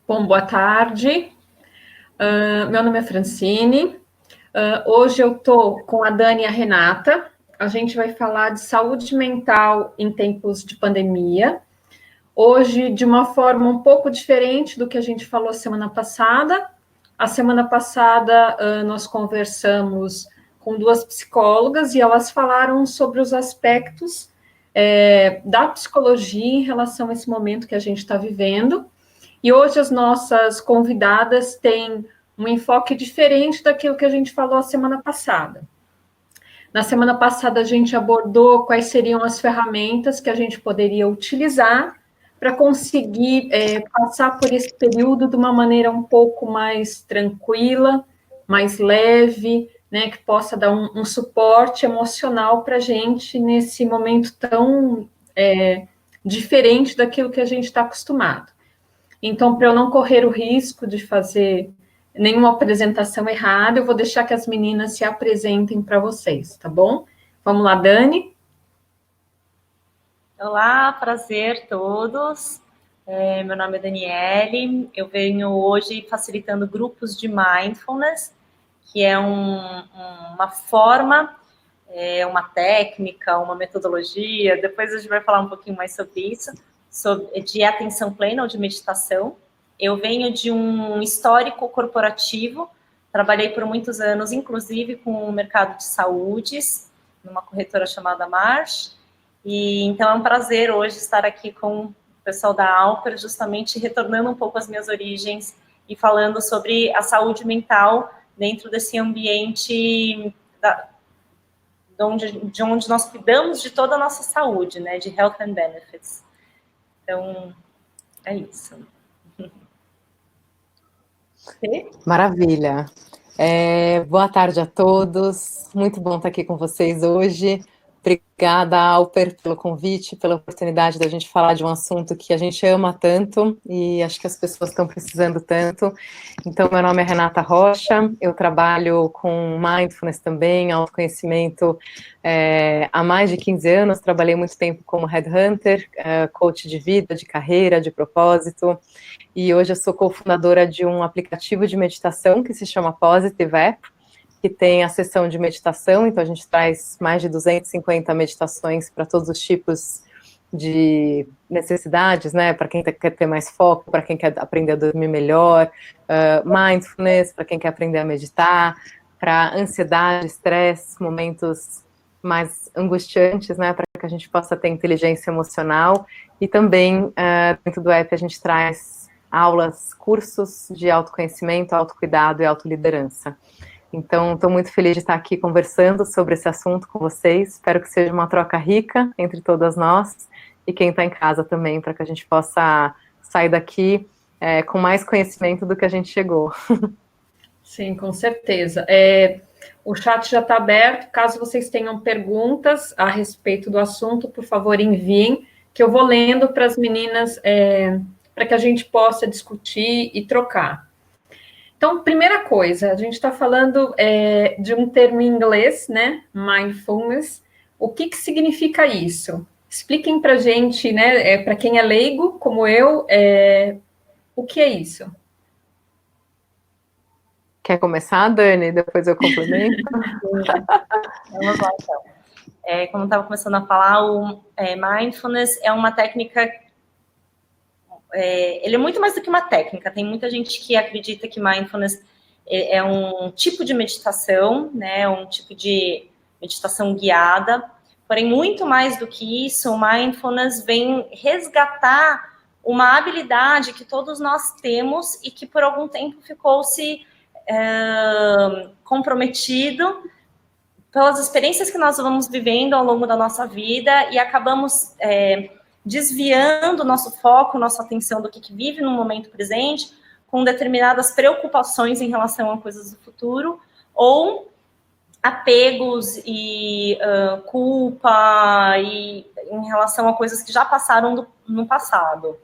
Bom, boa tarde. Meu nome é Francine. Hoje eu estou com a Dani e a Renata. A gente vai falar de saúde mental em tempos de pandemia. Hoje, de uma forma um pouco diferente do que a gente falou semana passada. A semana passada, nós conversamos com duas psicólogas e elas falaram sobre os aspectos da psicologia em relação a esse momento que a gente está vivendo. E hoje as nossas convidadas têm um enfoque diferente daquilo que a gente falou a semana passada. Na semana passada, a gente abordou quais seriam as ferramentas que a gente poderia utilizar para conseguir passar por esse período de uma maneira um pouco mais tranquila, mais leve, né, que possa dar um suporte emocional para a gente nesse momento tão diferente daquilo que a gente está acostumado. Então, para eu não correr o risco de fazer nenhuma apresentação errada, eu vou deixar que as meninas se apresentem para vocês, tá bom? Vamos lá, Dani? Olá, prazer todos. Meu nome é Daniele, eu venho hoje facilitando grupos de mindfulness, que é uma forma, uma técnica, uma metodologia, depois a gente vai falar um pouquinho mais sobre isso, de atenção plena ou de meditação. Eu venho de um histórico corporativo, trabalhei por muitos anos, inclusive com o mercado de saúdes, numa corretora chamada Marsh, e então é um prazer hoje estar aqui com o pessoal da Alper, justamente retornando um pouco às minhas origens e falando sobre a saúde mental dentro desse ambiente de onde nós cuidamos de toda a nossa saúde, né, de Health and Benefits. Então, é isso. Maravilha. Boa tarde a todos. Muito bom estar aqui com vocês hoje. Obrigada, Alper, pelo convite, pela oportunidade da gente falar de um assunto que a gente ama tanto e acho que as pessoas estão precisando tanto. Então, meu nome é Renata Rocha, eu trabalho com mindfulness também, autoconhecimento há mais de 15 anos, trabalhei muito tempo como headhunter, coach de vida, de carreira, de propósito, e hoje eu sou cofundadora de um aplicativo de meditação que se chama Positive App, que tem a sessão de meditação, então a gente traz mais de 250 meditações para todos os tipos de necessidades, né, para quem quer ter mais foco, para quem quer aprender a dormir melhor, mindfulness, para quem quer aprender a meditar, para ansiedade, estresse, momentos mais angustiantes, né, para que a gente possa ter inteligência emocional, e também dentro do app a gente traz aulas, cursos de autoconhecimento, autocuidado e autoliderança. Então, estou muito feliz de estar aqui conversando sobre esse assunto com vocês. Espero que seja uma troca rica entre todas nós e quem está em casa também, para que a gente possa sair daqui com mais conhecimento do que a gente chegou. Sim, com certeza. O chat já está aberto. Caso vocês tenham perguntas a respeito do assunto, por favor, enviem, que eu vou lendo para as meninas, para que a gente possa discutir e trocar. Então, primeira coisa, a gente está falando de um termo em inglês, né? Mindfulness. O que significa isso? Expliquem para a gente, né? Para quem é leigo, como eu, o que é isso? Quer começar, Dani? Depois eu complemento. Vamos lá, então. Como eu estava começando a falar, o Mindfulness é uma técnica... ele é muito mais do que uma técnica. Tem muita gente que acredita que Mindfulness é um tipo de meditação, né, um tipo de meditação guiada, porém, muito mais do que isso, o Mindfulness vem resgatar uma habilidade que todos nós temos e que por algum tempo ficou-se comprometido pelas experiências que nós vamos vivendo ao longo da nossa vida e acabamos desviando nosso foco, nossa atenção do que vive no momento presente, com determinadas preocupações em relação a coisas do futuro, ou apegos e culpa e em relação a coisas que já passaram no passado.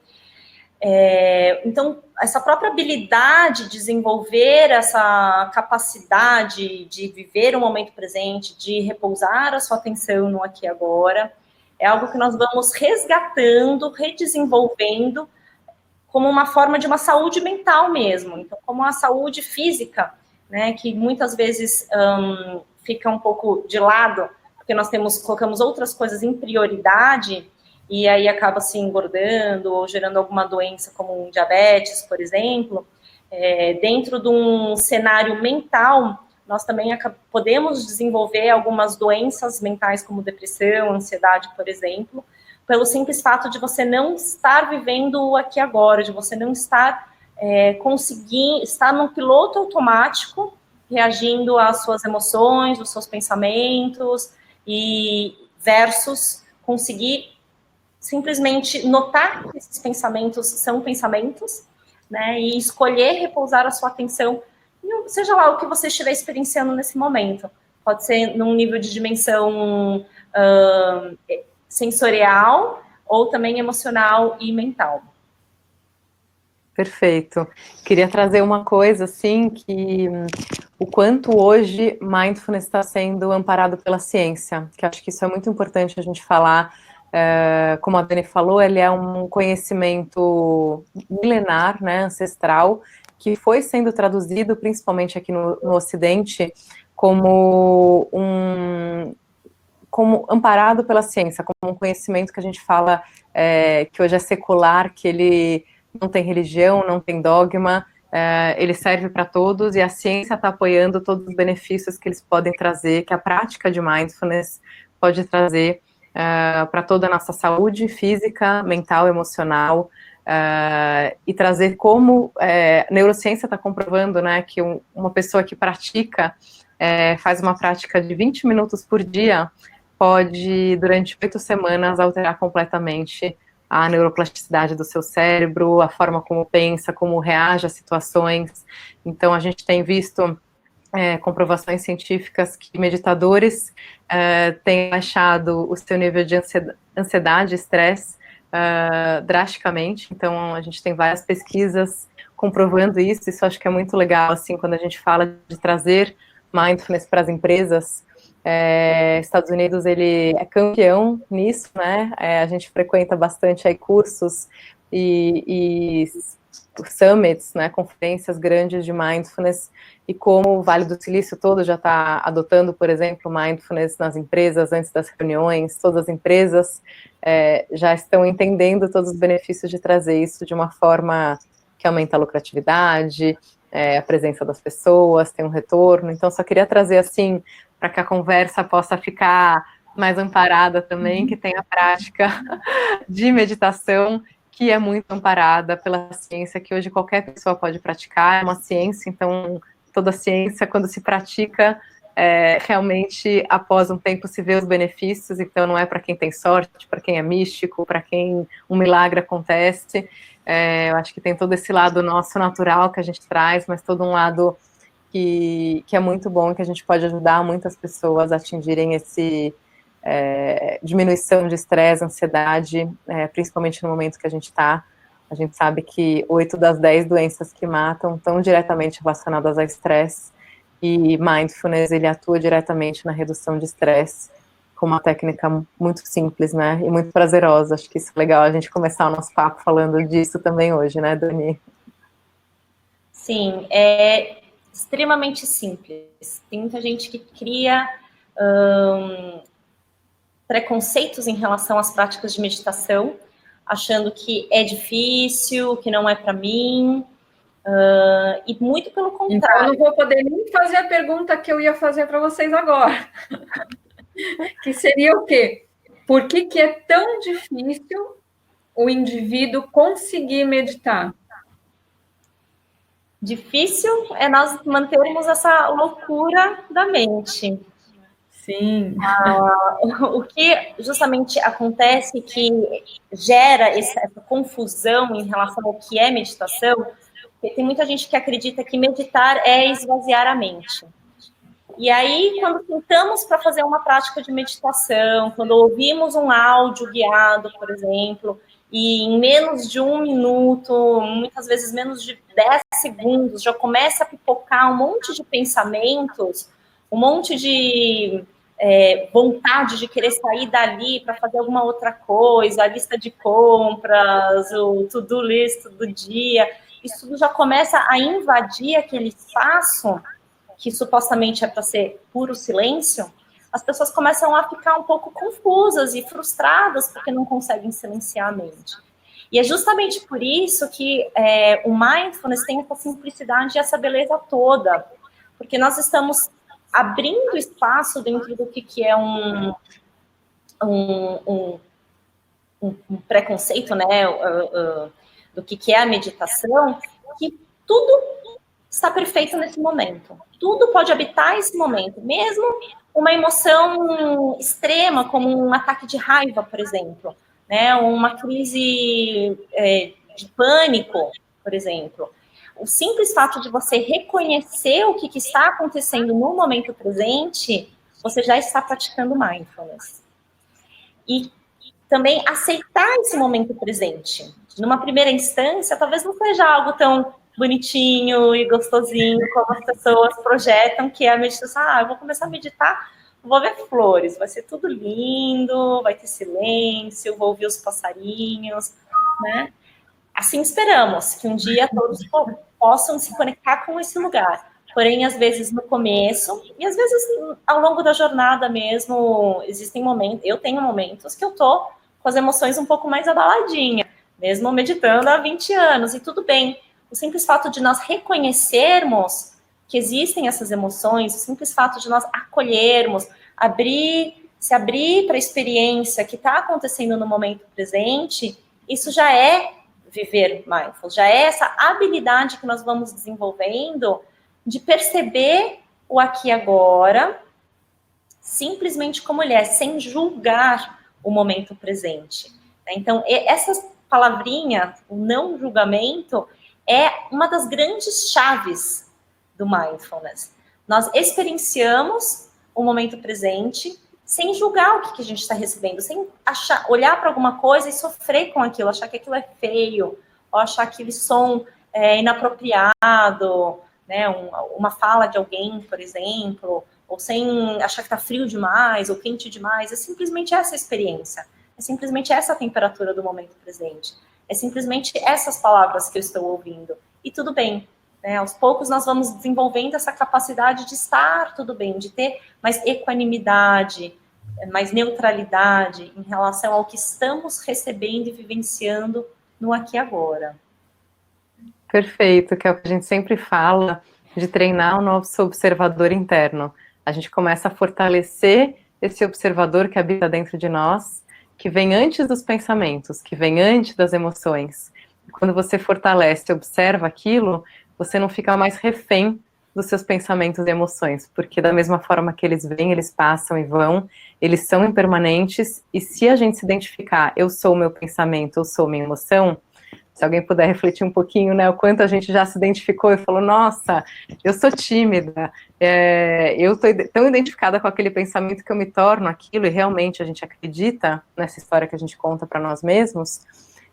Então, essa própria habilidade de desenvolver essa capacidade de viver o momento presente, de repousar a sua atenção no aqui e agora, É algo que nós vamos resgatando, redesenvolvendo, como uma forma de uma saúde mental mesmo. Então, como a saúde física, né, que muitas vezes fica um pouco de lado, porque nós colocamos outras coisas em prioridade, e aí acaba se engordando ou gerando alguma doença como um diabetes, por exemplo. Dentro de um cenário mental, nós também podemos desenvolver algumas doenças mentais, como depressão, ansiedade, por exemplo, pelo simples fato de você não estar vivendo o aqui e agora, de você não estar conseguindo, estar num piloto automático, reagindo às suas emoções, aos seus pensamentos, e versus conseguir simplesmente notar que esses pensamentos são pensamentos, né, e escolher repousar a sua atenção, seja lá o que você estiver experienciando nesse momento. Pode ser num nível de dimensão sensorial, ou também emocional e mental. Perfeito. Queria trazer uma coisa, assim, que o quanto hoje mindfulness está sendo amparado pela ciência, que acho que isso é muito importante a gente falar. Como a Dani falou, ele é um conhecimento milenar, né, ancestral, que foi sendo traduzido, principalmente aqui no Ocidente, como amparado pela ciência, como um conhecimento que a gente fala que hoje é secular, que ele não tem religião, não tem dogma, ele serve para todos, e a ciência está apoiando todos os benefícios que eles podem trazer, que a prática de mindfulness pode trazer para toda a nossa saúde física, mental, emocional, e trazer como a neurociência está comprovando, né, que uma pessoa que pratica, faz uma prática de 20 minutos por dia, pode, durante 8 semanas, alterar completamente a neuroplasticidade do seu cérebro, a forma como pensa, como reage a situações. Então, a gente tem visto comprovações científicas que meditadores têm baixado o seu nível de ansiedade, estresse, drasticamente. Então, a gente tem várias pesquisas comprovando isso. Isso acho que é muito legal, assim, quando a gente fala de trazer mindfulness para as empresas. Estados Unidos, ele é campeão nisso, né? A gente frequenta bastante aí cursos e summits, né, conferências grandes de mindfulness, e como o Vale do Silício todo já está adotando, por exemplo, mindfulness nas empresas antes das reuniões, todas as empresas já estão entendendo todos os benefícios de trazer isso de uma forma que aumenta a lucratividade, a presença das pessoas, tem um retorno. Então, só queria trazer, assim, para que a conversa possa ficar mais amparada também, que tem a prática de meditação, que é muito amparada pela ciência, que hoje qualquer pessoa pode praticar, é uma ciência, então toda ciência, quando se pratica, realmente, após um tempo, se vê os benefícios, então não é para quem tem sorte, para quem é místico, para quem um milagre acontece. Eu acho que tem todo esse lado nosso natural que a gente traz, mas todo um lado que é muito bom, que a gente pode ajudar muitas pessoas a atingirem esse diminuição de estresse, ansiedade, principalmente no momento que a gente está. A gente sabe que 8 das 10 doenças que matam estão diretamente relacionadas ao estresse, e mindfulness, ele atua diretamente na redução de estresse, com uma técnica muito simples, né, e muito prazerosa. Acho que isso é legal a gente começar o nosso papo falando disso também hoje, né, Dani? Sim, é extremamente simples. Tem muita gente que cria preconceitos em relação às práticas de meditação, achando que é difícil, que não é para mim, e muito pelo contrário. Então, eu não vou poder nem fazer a pergunta que eu ia fazer para vocês agora. Que seria o quê? Por que é tão difícil o indivíduo conseguir meditar? Difícil é nós mantermos essa loucura da mente. Sim. O que justamente acontece que gera essa confusão em relação ao que é meditação, porque tem muita gente que acredita que meditar é esvaziar a mente. E aí, quando tentamos para fazer uma prática de meditação, quando ouvimos um áudio guiado, por exemplo, e em menos de 1 minuto, muitas vezes menos de 10 segundos, já começa a pipocar um monte de pensamentos, um monte de vontade de querer sair dali para fazer alguma outra coisa, a lista de compras, o to-do list do dia, isso tudo já começa a invadir aquele espaço que supostamente é para ser puro silêncio. As pessoas começam a ficar um pouco confusas e frustradas porque não conseguem silenciar a mente. E é justamente por isso que o mindfulness tem essa simplicidade e essa beleza toda, porque nós estamos abrindo espaço dentro do que é um preconceito, né, do que é a meditação, que tudo está perfeito nesse momento. Tudo pode habitar esse momento, mesmo uma emoção extrema, como um ataque de raiva, por exemplo, né, uma crise de pânico, por exemplo. O simples fato de você reconhecer o que está acontecendo no momento presente, você já está praticando mindfulness. E também aceitar esse momento presente. Numa primeira instância, talvez não seja algo tão bonitinho e gostosinho como as pessoas projetam, que é a meditação. Eu vou começar a meditar, vou ver flores, vai ser tudo lindo, vai ter silêncio, vou ouvir os passarinhos, né? Assim esperamos que um dia todos possam se conectar com esse lugar. Porém, às vezes no começo, e às vezes ao longo da jornada mesmo, existem momentos, eu tenho momentos que eu tô com as emoções um pouco mais abaladinha, mesmo meditando há 20 anos, e tudo bem. O simples fato de nós reconhecermos que existem essas emoções, o simples fato de nós acolhermos, se abrir para a experiência que está acontecendo no momento presente, isso já é viver mindful, já é essa habilidade que nós vamos desenvolvendo de perceber o aqui e agora, simplesmente como ele é, sem julgar o momento presente. Então, essa palavrinha, o não julgamento, é uma das grandes chaves do mindfulness. Nós experienciamos o momento presente sem julgar o que a gente está recebendo, sem olhar para alguma coisa e sofrer com aquilo, achar que aquilo é feio, ou achar aquele som inapropriado, né, uma fala de alguém, por exemplo, ou sem achar que está frio demais ou quente demais. É simplesmente essa experiência, é simplesmente essa temperatura do momento presente, é simplesmente essas palavras que eu estou ouvindo. E tudo bem, né? Aos poucos nós vamos desenvolvendo essa capacidade de estar tudo bem, de ter mais equanimidade, mais neutralidade em relação ao que estamos recebendo e vivenciando no aqui e agora. Perfeito, que é o que a gente sempre fala, de treinar o nosso observador interno. A gente começa a fortalecer esse observador que habita dentro de nós, que vem antes dos pensamentos, que vem antes das emoções. Quando você fortalece e observa aquilo, você não fica mais refém dos seus pensamentos e emoções, porque da mesma forma que eles vêm, eles passam e vão, eles são impermanentes, e se a gente se identificar, eu sou o meu pensamento, eu sou minha emoção, se alguém puder refletir um pouquinho, né, o quanto a gente já se identificou e falou, nossa, eu sou tímida, eu estou tão identificada com aquele pensamento que eu me torno aquilo, e realmente a gente acredita nessa história que a gente conta para nós mesmos,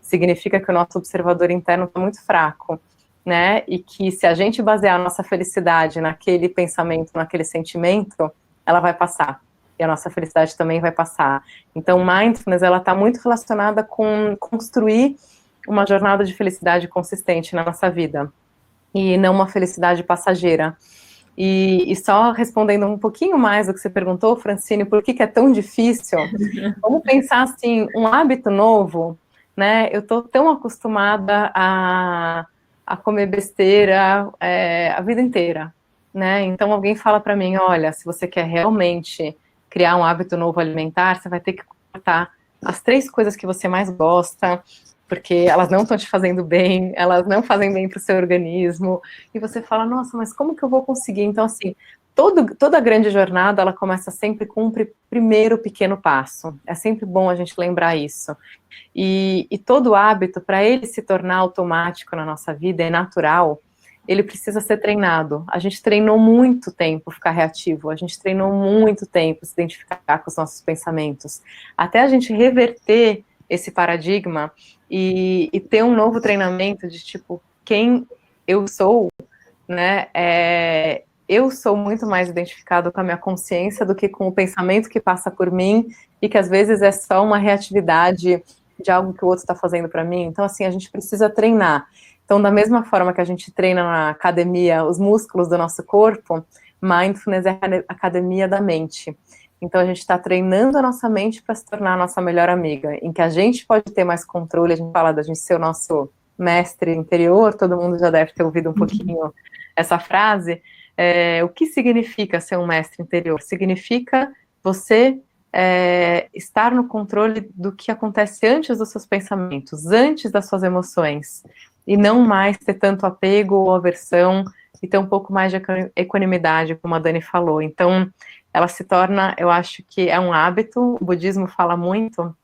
significa que o nosso observador interno está muito fraco, né, e que se a gente basear a nossa felicidade naquele pensamento, naquele sentimento, ela vai passar, e a nossa felicidade também vai passar. Então, mindfulness, ela está muito relacionada com construir uma jornada de felicidade consistente na nossa vida, e não uma felicidade passageira. E só respondendo um pouquinho mais do que você perguntou, Francine, por que é tão difícil? Vamos pensar assim, um hábito novo, né? Eu tô tão acostumada a comer besteira a vida inteira, né? Então alguém fala para mim, olha, se você quer realmente criar um hábito novo alimentar, você vai ter que cortar as 3 coisas que você mais gosta, porque elas não estão te fazendo bem, elas não fazem bem para o seu organismo, e você fala, nossa, mas como que eu vou conseguir? Então, assim, toda grande jornada, ela começa sempre com um primeiro pequeno passo, é sempre bom a gente lembrar isso, e todo hábito, para ele se tornar automático na nossa vida, é natural, ele precisa ser treinado. A gente treinou muito tempo ficar reativo, a gente treinou muito tempo se identificar com os nossos pensamentos, até a gente reverter esse paradigma e ter um novo treinamento de tipo, quem eu sou, né, eu sou muito mais identificado com a minha consciência do que com o pensamento que passa por mim e que às vezes é só uma reatividade de algo que o outro está fazendo para mim. Então, assim, a gente precisa treinar. Então, da mesma forma que a gente treina na academia os músculos do nosso corpo, mindfulness é a academia da mente. Então, a gente está treinando a nossa mente para se tornar a nossa melhor amiga, em que a gente pode ter mais controle. A gente fala da gente ser o nosso mestre interior, todo mundo já deve ter ouvido um pouquinho essa frase. O que significa ser um mestre interior? Significa você estar no controle do que acontece antes dos seus pensamentos, antes das suas emoções, e não mais ter tanto apego ou aversão, e ter um pouco mais de equanimidade, como a Dani falou. Então, ela se torna, eu acho que é um hábito, o budismo fala muito,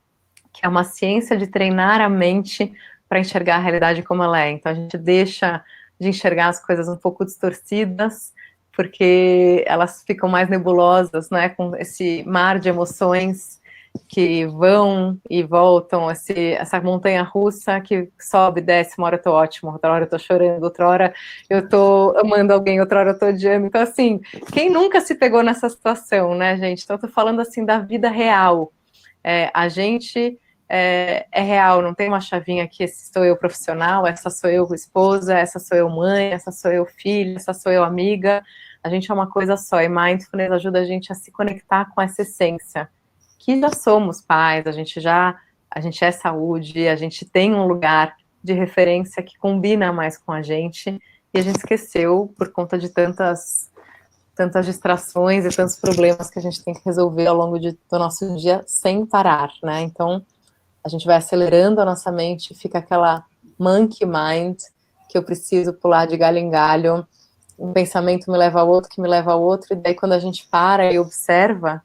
que é uma ciência de treinar a mente para enxergar a realidade como ela é. Então, a gente deixa de enxergar as coisas um pouco distorcidas, porque elas ficam mais nebulosas, né, com esse mar de emoções que vão e voltam, essa montanha-russa que sobe e desce, uma hora eu tô ótimo, outra hora eu tô chorando, outra hora eu tô amando alguém, outra hora eu tô odiando. Então, assim, quem nunca se pegou nessa situação, né, gente? Então, eu tô falando, assim, da vida real. A gente é real, não tem uma chavinha aqui, esse sou eu profissional, essa sou eu esposa, essa sou eu mãe, essa sou eu filha, essa sou eu amiga. A gente é uma coisa só, e mindfulness ajuda a gente a se conectar com essa essência, que já somos pais, a gente é saúde, a gente tem um lugar de referência que combina mais com a gente, e a gente esqueceu por conta de tantas distrações e tantos problemas que a gente tem que resolver ao longo do nosso dia sem parar, né? Então, a gente vai acelerando a nossa mente, fica aquela monkey mind, que eu preciso pular de galho em galho, um pensamento me leva ao outro, que me leva ao outro, e daí quando a gente para e observa,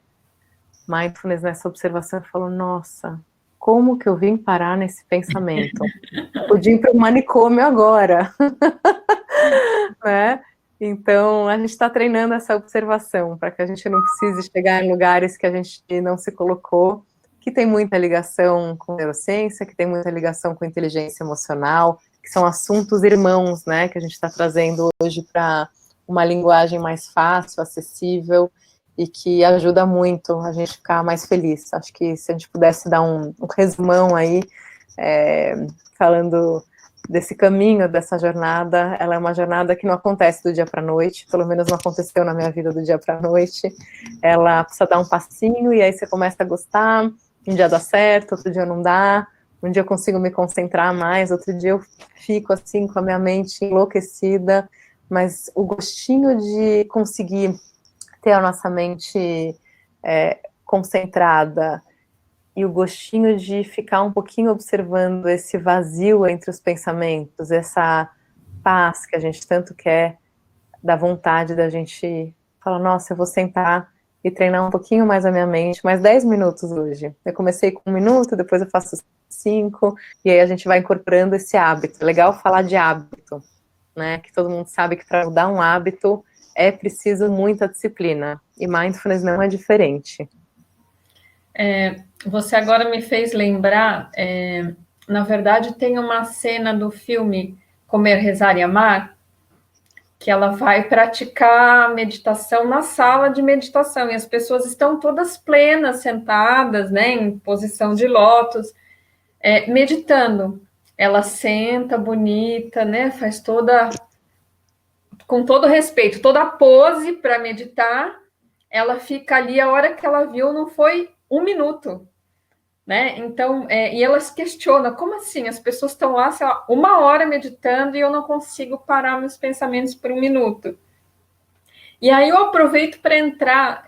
mindfulness nessa observação, eu falo, nossa, como que eu vim parar nesse pensamento? Eu podia ir para o manicômio agora, né? Então, a gente está treinando essa observação, para que a gente não precise chegar em lugares que a gente não se colocou, que tem muita ligação com neurociência, que tem muita ligação com inteligência emocional, que são assuntos irmãos, né, que a gente está trazendo hoje para uma linguagem mais fácil, acessível, e que ajuda muito a gente ficar mais feliz. Acho que se a gente pudesse dar um resumão aí, falando desse caminho, dessa jornada, ela é uma jornada que não acontece do dia para a noite, pelo menos não aconteceu na minha vida do dia para a noite. Ela precisa dar um passinho, e aí você começa a gostar, um dia dá certo, outro dia não dá, um dia eu consigo me concentrar mais, outro dia eu fico assim com a minha mente enlouquecida, mas o gostinho de conseguir ter a nossa mente concentrada e o gostinho de ficar um pouquinho observando esse vazio entre os pensamentos, essa paz que a gente tanto quer, da vontade da gente falar, nossa, eu vou sentar e treinar um pouquinho mais a minha mente, mais 10 minutos hoje. Eu comecei com 1 minuto, depois eu faço 5, e aí a gente vai incorporando esse hábito. É legal falar de hábito, né? Que todo mundo sabe que para mudar um hábito é preciso muita disciplina, e mindfulness não é diferente. Você agora me fez lembrar, na verdade tem uma cena do filme Comer, Rezar e Amar, que ela vai praticar meditação na sala de meditação, e as pessoas estão todas plenas, sentadas, né, em posição de lótus, meditando. Ela senta bonita, né, faz com todo respeito, toda a pose para meditar, ela fica ali, a hora que ela viu não foi 1 minuto, né? Então, e elas questionam, como assim? As pessoas estão lá, sei lá, 1 hora meditando e eu não consigo parar meus pensamentos por 1 minuto. E aí eu aproveito para entrar,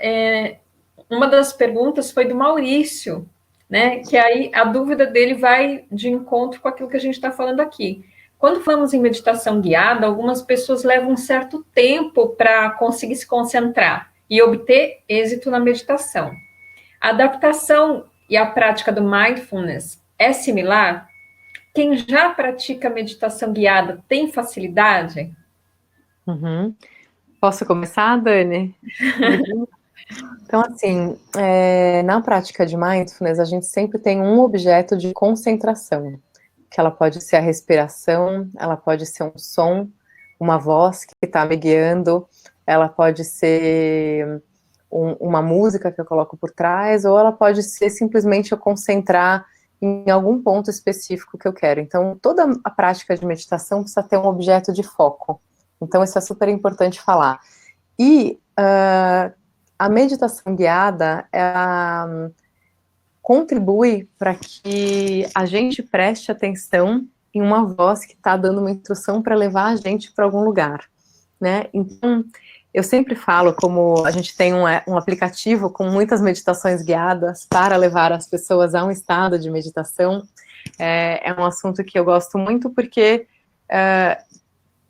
uma das perguntas foi do Maurício, né? Que aí a dúvida dele vai de encontro com aquilo que a gente está falando aqui. Quando falamos em meditação guiada, algumas pessoas levam um certo tempo para conseguir se concentrar e obter êxito na meditação. A adaptação e a prática do mindfulness é similar? Quem já pratica meditação guiada tem facilidade? Uhum. Posso começar, Dani? Então, assim, na prática de mindfulness, a gente sempre tem um objeto de concentração, que ela pode ser a respiração, ela pode ser um som, uma voz que está me guiando, ela pode ser uma música que eu coloco por trás, ou ela pode ser simplesmente eu concentrar em algum ponto específico que eu quero. Então, toda a prática de meditação precisa ter um objeto de foco. Então, isso é super importante falar. E a meditação guiada, contribui para que a gente preste atenção em uma voz que está dando uma instrução para levar a gente para algum lugar, né? Então, eu sempre falo, como a gente tem um aplicativo com muitas meditações guiadas para levar as pessoas a um estado de meditação, é um assunto que eu gosto muito porque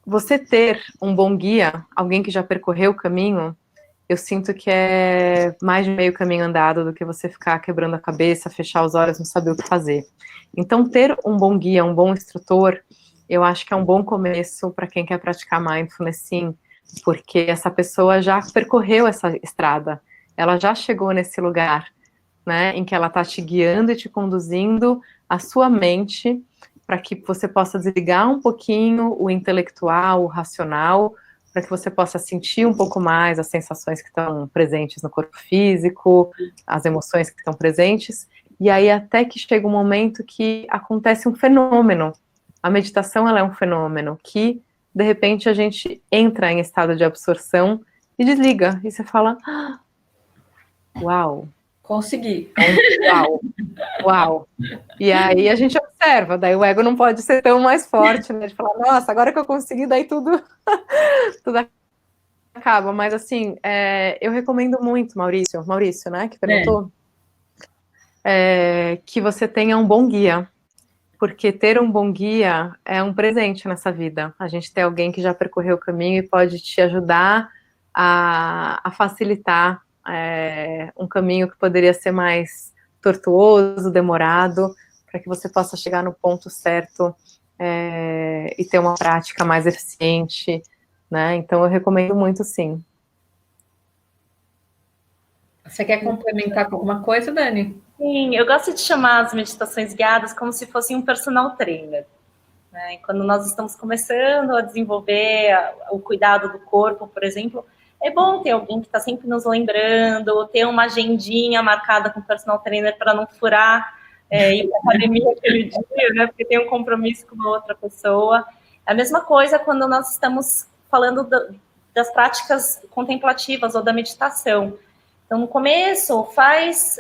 você ter um bom guia, alguém que já percorreu o caminho, eu sinto que é mais de meio caminho andado do que você ficar quebrando a cabeça, fechar os olhos, não saber o que fazer. Então, ter um bom guia, um bom instrutor, eu acho que é um bom começo para quem quer praticar mindfulness, sim, porque essa pessoa já percorreu essa estrada, ela já chegou nesse lugar, né, em que ela está te guiando e te conduzindo a sua mente para que você possa desligar um pouquinho o intelectual, o racional, para que você possa sentir um pouco mais as sensações que estão presentes no corpo físico, as emoções que estão presentes, e aí até que chega um momento que acontece um fenômeno. A meditação, ela é um fenômeno que, de repente, a gente entra em estado de absorção e desliga, e você fala, uau, Consegui. Uau, uau. E aí a gente observa, daí o ego não pode ser tão mais forte, né? De falar, nossa, agora que eu consegui, daí tudo acaba. Mas assim, eu recomendo muito, Maurício, né, que perguntou, que você tenha um bom guia. Porque ter um bom guia é um presente nessa vida. A gente tem alguém que já percorreu o caminho e pode te ajudar a facilitar um caminho que poderia ser mais tortuoso, demorado, para que você possa chegar no ponto certo e ter uma prática mais eficiente, né? Então, eu recomendo muito, sim. Você quer complementar com alguma coisa, Dani? Sim, eu gosto de chamar as meditações guiadas como se fosse um personal trainer. Né? Quando nós estamos começando a desenvolver o cuidado do corpo, por exemplo, é bom ter alguém que está sempre nos lembrando, ter uma agendinha marcada com o personal trainer para não furar ir para a academia aquele dia, né? Porque tem um compromisso com uma outra pessoa. É a mesma coisa quando nós estamos falando das práticas contemplativas ou da meditação. Então, no começo, faz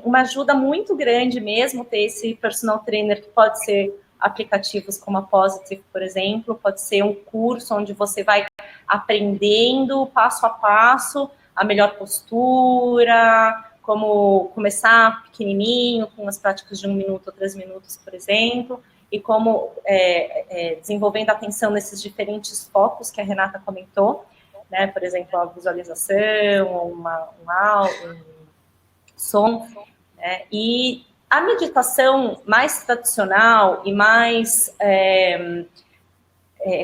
uma ajuda muito grande mesmo ter esse personal trainer, que pode ser aplicativos como a Positive, por exemplo, pode ser um curso onde você vai aprendendo passo a passo a melhor postura, como começar pequenininho, com as práticas de 1 minuto ou 3 minutos, por exemplo, e como desenvolvendo a atenção nesses diferentes focos que a Renata comentou, né? Por exemplo, a visualização, um som, né? E a meditação mais tradicional e mais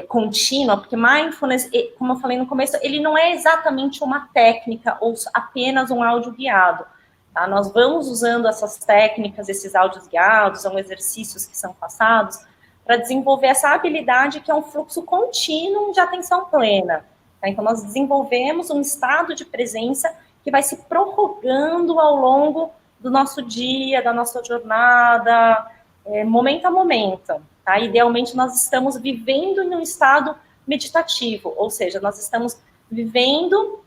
contínua, porque mindfulness, como eu falei no começo, ele não é exatamente uma técnica ou apenas um áudio guiado. Tá? Nós vamos usando essas técnicas, esses áudios guiados, são exercícios que são passados, para desenvolver essa habilidade que é um fluxo contínuo de atenção plena. Tá? Então, nós desenvolvemos um estado de presença que vai se prorrogando ao longo do nosso dia, da nossa jornada, momento a momento. Tá? Idealmente, nós estamos vivendo em um estado meditativo, ou seja, nós estamos vivendo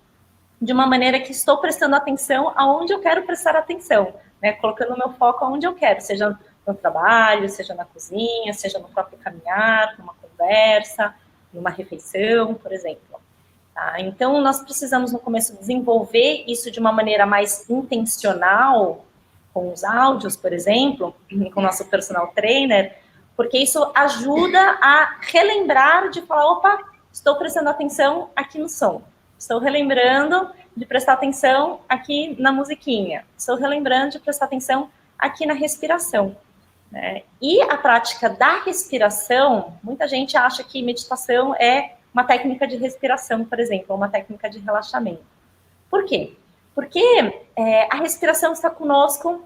de uma maneira que estou prestando atenção aonde eu quero prestar atenção, né? Colocando o meu foco aonde eu quero, seja no trabalho, seja na cozinha, seja no próprio caminhar, numa conversa, numa refeição, por exemplo. Tá? Então, nós precisamos, no começo, desenvolver isso de uma maneira mais intencional, com os áudios, por exemplo, com o nosso personal trainer, porque isso ajuda a relembrar de falar, opa, estou prestando atenção aqui no som, estou relembrando de prestar atenção aqui na musiquinha, estou relembrando de prestar atenção aqui na respiração. Né? E a prática da respiração, muita gente acha que meditação é uma técnica de respiração, por exemplo, uma técnica de relaxamento. Por quê? Porque a respiração está conosco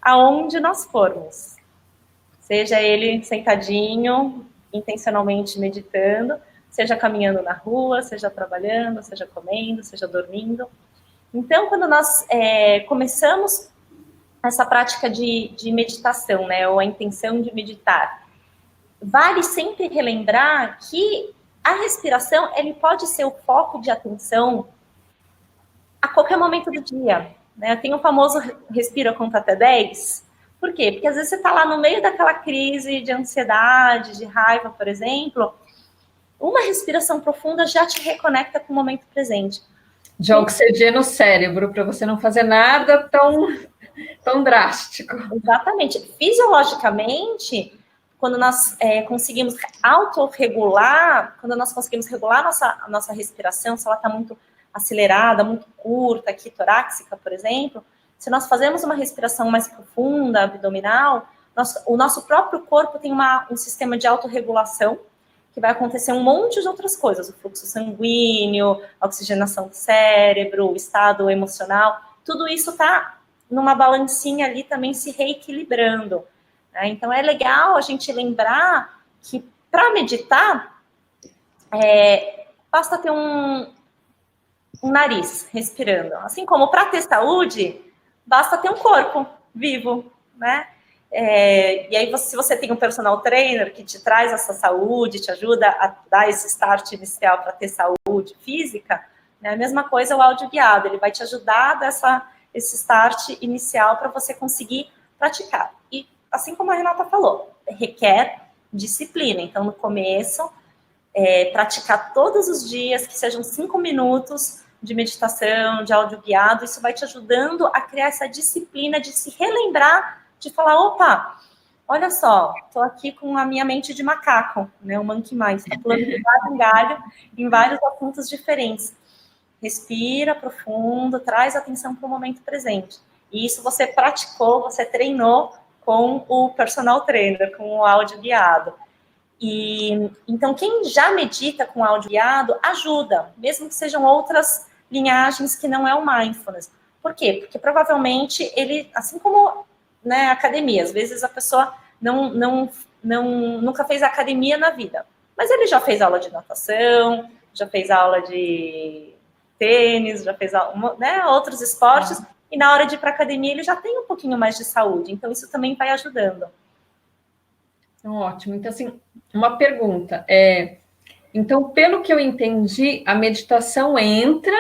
aonde nós formos. Seja ele sentadinho, intencionalmente meditando, seja caminhando na rua, seja trabalhando, seja comendo, seja dormindo. Então, quando nós começamos essa prática de meditação, né, ou a intenção de meditar, vale sempre relembrar que a respiração, ele pode ser o foco de atenção a qualquer momento do dia, né? Tem o famoso respira, conta até 10. Por quê? Porque às vezes você está lá no meio daquela crise de ansiedade, de raiva, por exemplo, uma respiração profunda já te reconecta com o momento presente. Já oxigena o cérebro para você não fazer nada tão drástico. Exatamente. Fisiologicamente, quando nós conseguimos autorregular, quando nós conseguimos regular a nossa respiração, se ela está muito acelerada, muito curta, aqui torácica, por exemplo, se nós fazemos uma respiração mais profunda, abdominal, o nosso próprio corpo tem um sistema de autorregulação, que vai acontecer um monte de outras coisas, o fluxo sanguíneo, a oxigenação do cérebro, o estado emocional, tudo isso está numa balancinha ali também se reequilibrando, né? Então é legal a gente lembrar que para meditar, basta ter um nariz respirando. Assim como para ter saúde, basta ter um corpo vivo, né? E aí, se você tem um personal trainer que te traz essa saúde, te ajuda a dar esse start inicial para ter saúde física, né? A mesma coisa o áudio guiado, ele vai te ajudar a dar esse start inicial para você conseguir praticar. E assim como a Renata falou, requer disciplina. Então, no começo, praticar todos os dias, que sejam 5 minutos de meditação, de áudio guiado, isso vai te ajudando a criar essa disciplina de se relembrar, de falar, opa, olha só, estou aqui com a minha mente de macaco, né, o monkey mind, estou pulando de galho em galho em vários assuntos diferentes. Respira profundo, traz atenção para o momento presente. E isso você praticou, você treinou com o personal trainer, com o áudio guiado. E então, quem já medita com áudio guiado, ajuda, mesmo que sejam outras linhagens que não é o mindfulness. Por quê? Porque provavelmente ele, assim como, né, academia, às vezes a pessoa nunca fez academia na vida, mas ele já fez aula de natação, já fez aula de tênis, já fez outros esportes, e na hora de ir para academia ele já tem um pouquinho mais de saúde, então isso também vai ajudando. Ótimo. Então, assim, uma pergunta. Então, pelo que eu entendi, a meditação entra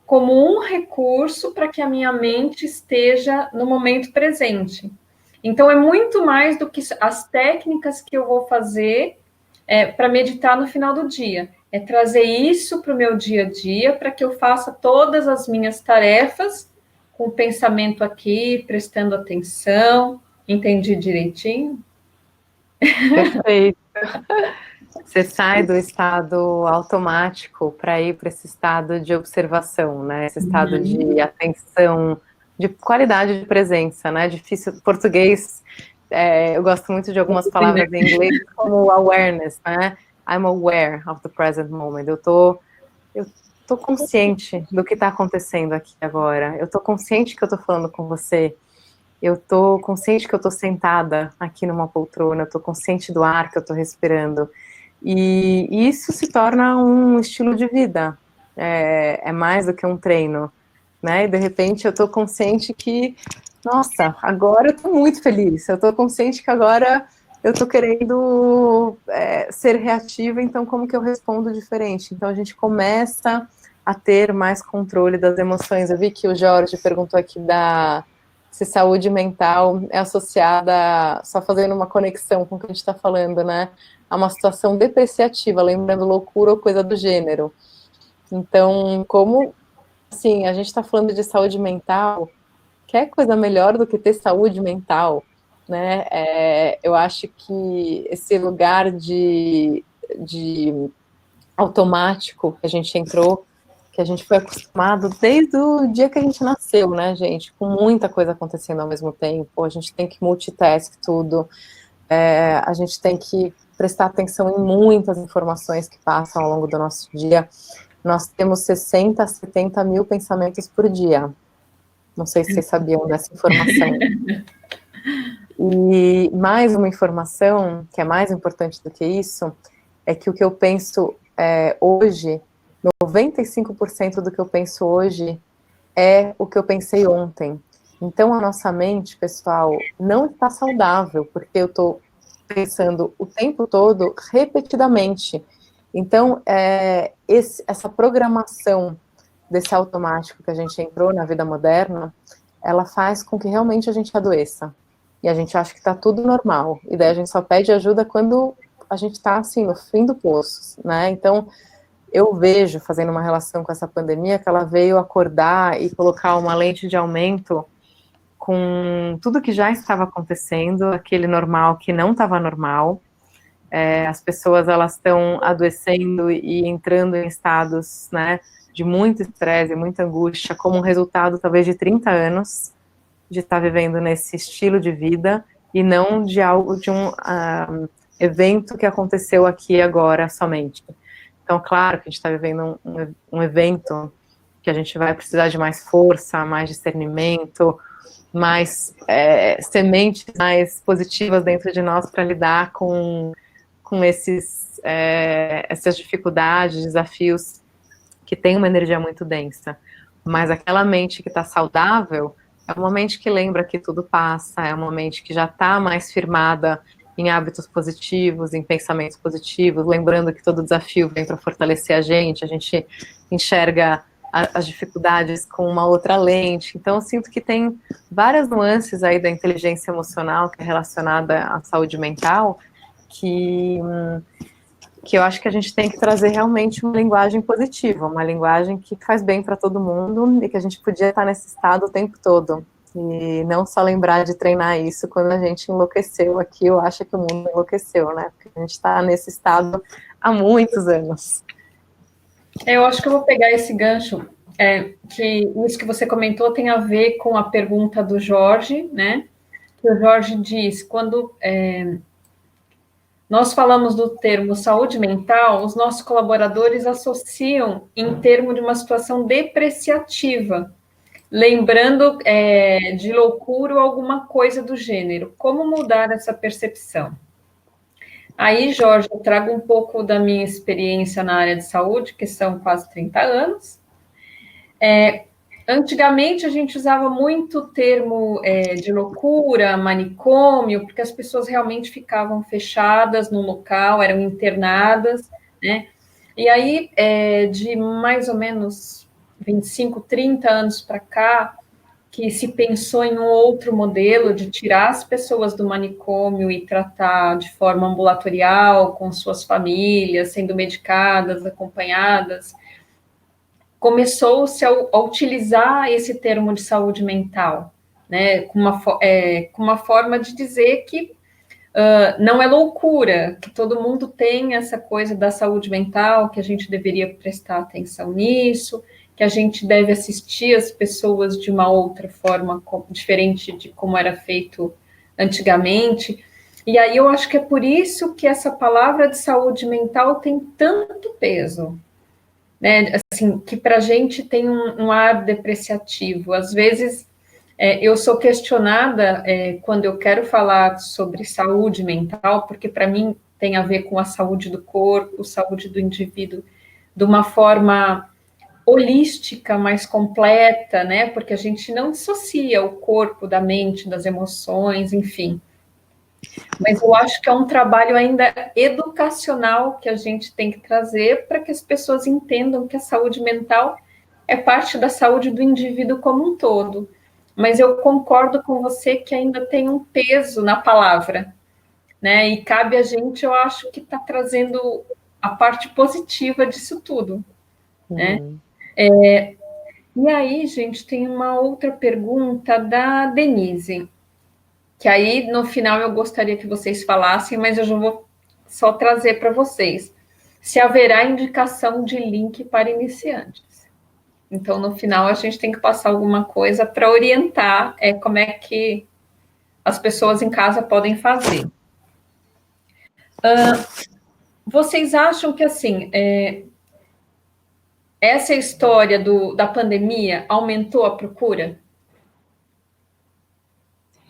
como um recurso para que a minha mente esteja no momento presente. Então, é muito mais do que as técnicas que eu vou fazer para meditar no final do dia. É trazer isso para o meu dia a dia, para que eu faça todas as minhas tarefas com o pensamento aqui, prestando atenção. Entendi direitinho? Perfeito. Você sai do estado automático para ir para esse estado de observação, né? Esse estado de atenção, de qualidade de presença, né? Difícil, português, eu gosto muito de algumas palavras em inglês, como awareness, né? I'm aware of the present moment. Eu tô consciente do que está acontecendo aqui agora. Eu tô consciente que eu tô falando com você. Eu tô consciente que eu tô sentada aqui numa poltrona, eu tô consciente do ar que eu tô respirando. E isso se torna um estilo de vida, é mais do que um treino, né? E de repente eu tô consciente que, nossa, agora eu tô muito feliz, eu tô consciente que agora eu tô querendo ser reativa, então como que eu respondo diferente? Então a gente começa a ter mais controle das emoções. Eu vi que o Jorge perguntou aqui se saúde mental é associada, só fazendo uma conexão com o que a gente está falando, né, a uma situação depreciativa, lembrando loucura ou coisa do gênero. Então, como, assim, a gente está falando de saúde mental, quer coisa melhor do que ter saúde mental, né? Eu acho que esse lugar de automático que a gente entrou, que a gente foi acostumado desde o dia que a gente nasceu, né, gente? Com muita coisa acontecendo ao mesmo tempo, a gente tem que multitask tudo, a gente tem que prestar atenção em muitas informações que passam ao longo do nosso dia. Nós temos 60 a 70 mil pensamentos por dia. Não sei se vocês sabiam dessa informação. E mais uma informação, que é mais importante do que isso, é que o que eu penso hoje, 95% do que eu penso hoje é o que eu pensei ontem. Então, a nossa mente, pessoal, não está saudável, porque eu estou pensando o tempo todo, repetidamente. Então, essa programação desse automático que a gente entrou na vida moderna, ela faz com que realmente a gente adoeça. E a gente acha que está tudo normal. E daí a gente só pede ajuda quando a gente está, assim, no fim do poço, né? Então, eu vejo, fazendo uma relação com essa pandemia, que ela veio acordar e colocar uma lente de aumento com tudo que já estava acontecendo, aquele normal que não estava normal. As pessoas, elas estão adoecendo e entrando em estados, né, de muito estresse, muita angústia, como um resultado, talvez, de 30 anos de estar vivendo nesse estilo de vida, e não de algo, de um evento que aconteceu aqui e agora somente. Então, claro que a gente está vivendo um evento que a gente vai precisar de mais força, mais discernimento, mais sementes mais positivas dentro de nós para lidar com essas dificuldades, desafios que tem uma energia muito densa. Mas aquela mente que está saudável é uma mente que lembra que tudo passa, é uma mente que já está mais firmada em hábitos positivos, em pensamentos positivos, lembrando que todo desafio vem para fortalecer a gente enxerga as dificuldades com uma outra lente. Então, eu sinto que tem várias nuances aí da inteligência emocional que é relacionada à saúde mental, que eu acho que a gente tem que trazer realmente uma linguagem positiva, uma linguagem que faz bem para todo mundo e que a gente podia estar nesse estado o tempo todo. E não só lembrar de treinar isso quando a gente enlouqueceu aqui, eu acho que o mundo enlouqueceu, né? Porque a gente está nesse estado há muitos anos. Eu acho que eu vou pegar esse gancho, que isso que você comentou tem a ver com a pergunta do Jorge, né? Que o Jorge diz, quando nós falamos do termo saúde mental, os nossos colaboradores associam em termo de uma situação depreciativa, lembrando de loucura ou alguma coisa do gênero. Como mudar essa percepção? Aí, Jorge, eu trago um pouco da minha experiência na área de saúde, que são quase 30 anos. Antigamente, a gente usava muito o termo de loucura, manicômio, porque as pessoas realmente ficavam fechadas no local, eram internadas, né? E aí, de mais ou menos 25, 30 anos para cá, que se pensou em um outro modelo de tirar as pessoas do manicômio e tratar de forma ambulatorial, com suas famílias, sendo medicadas, acompanhadas, começou-se a utilizar esse termo de saúde mental, né, com uma forma de dizer que não é loucura, que todo mundo tem essa coisa da saúde mental, que a gente deveria prestar atenção nisso, que a gente deve assistir as pessoas de uma outra forma, diferente de como era feito antigamente. E aí eu acho que é por isso que essa palavra de saúde mental tem tanto peso, né? Assim, que para a gente tem um ar depreciativo. Às vezes eu sou questionada quando eu quero falar sobre saúde mental, porque para mim tem a ver com a saúde do corpo, saúde do indivíduo, de uma forma holística, mais completa, né? Porque a gente não dissocia o corpo da mente, das emoções, enfim. Mas eu acho que é um trabalho ainda educacional que a gente tem que trazer para que as pessoas entendam que a saúde mental é parte da saúde do indivíduo como um todo. Mas eu concordo com você que ainda tem um peso na palavra, né? E cabe a gente, eu acho, que está trazendo a parte positiva disso tudo, né? E aí, gente, tem uma outra pergunta da Denise, que aí no final eu gostaria que vocês falassem, mas eu já vou só trazer para vocês. Se haverá indicação de link para iniciantes. Então, no final, a gente tem que passar alguma coisa para orientar como é que as pessoas em casa podem fazer. Vocês acham que, assim, essa história da pandemia aumentou a procura?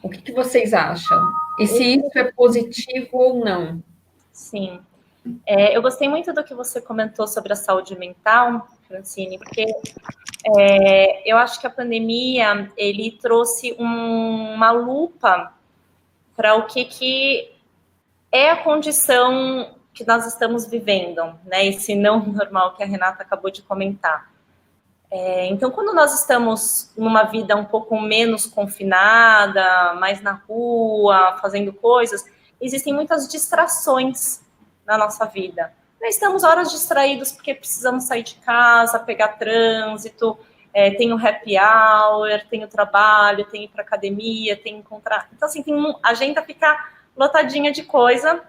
O que vocês acham? E se isso é positivo ou não? Sim. Eu gostei muito do que você comentou sobre a saúde mental, Francine, porque eu acho que a pandemia, ele trouxe uma lupa para o que é a condição que nós estamos vivendo, né? Esse não normal que a Renata acabou de comentar. Então, quando nós estamos numa vida um pouco menos confinada, mais na rua, fazendo coisas, existem muitas distrações na nossa vida. Nós estamos horas distraídos porque precisamos sair de casa, pegar trânsito, tem o happy hour, tem o trabalho, tem ir para academia, tem encontrar... Então, assim, a agenda fica lotadinha de coisa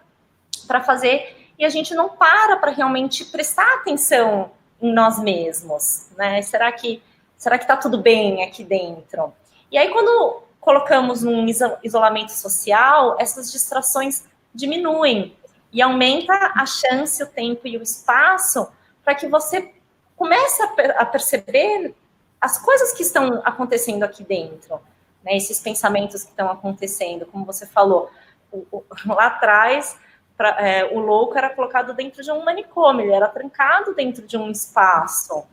para fazer e a gente não para realmente prestar atenção em nós mesmos, né? Será que está tudo bem aqui dentro? E aí, quando colocamos num isolamento social, essas distrações diminuem e aumenta a chance, o tempo e o espaço para que você comece a perceber as coisas que estão acontecendo aqui dentro, né? Esses pensamentos que estão acontecendo, como você falou, lá atrás, o louco era colocado dentro de um manicômio, ele era trancado dentro de um espaço,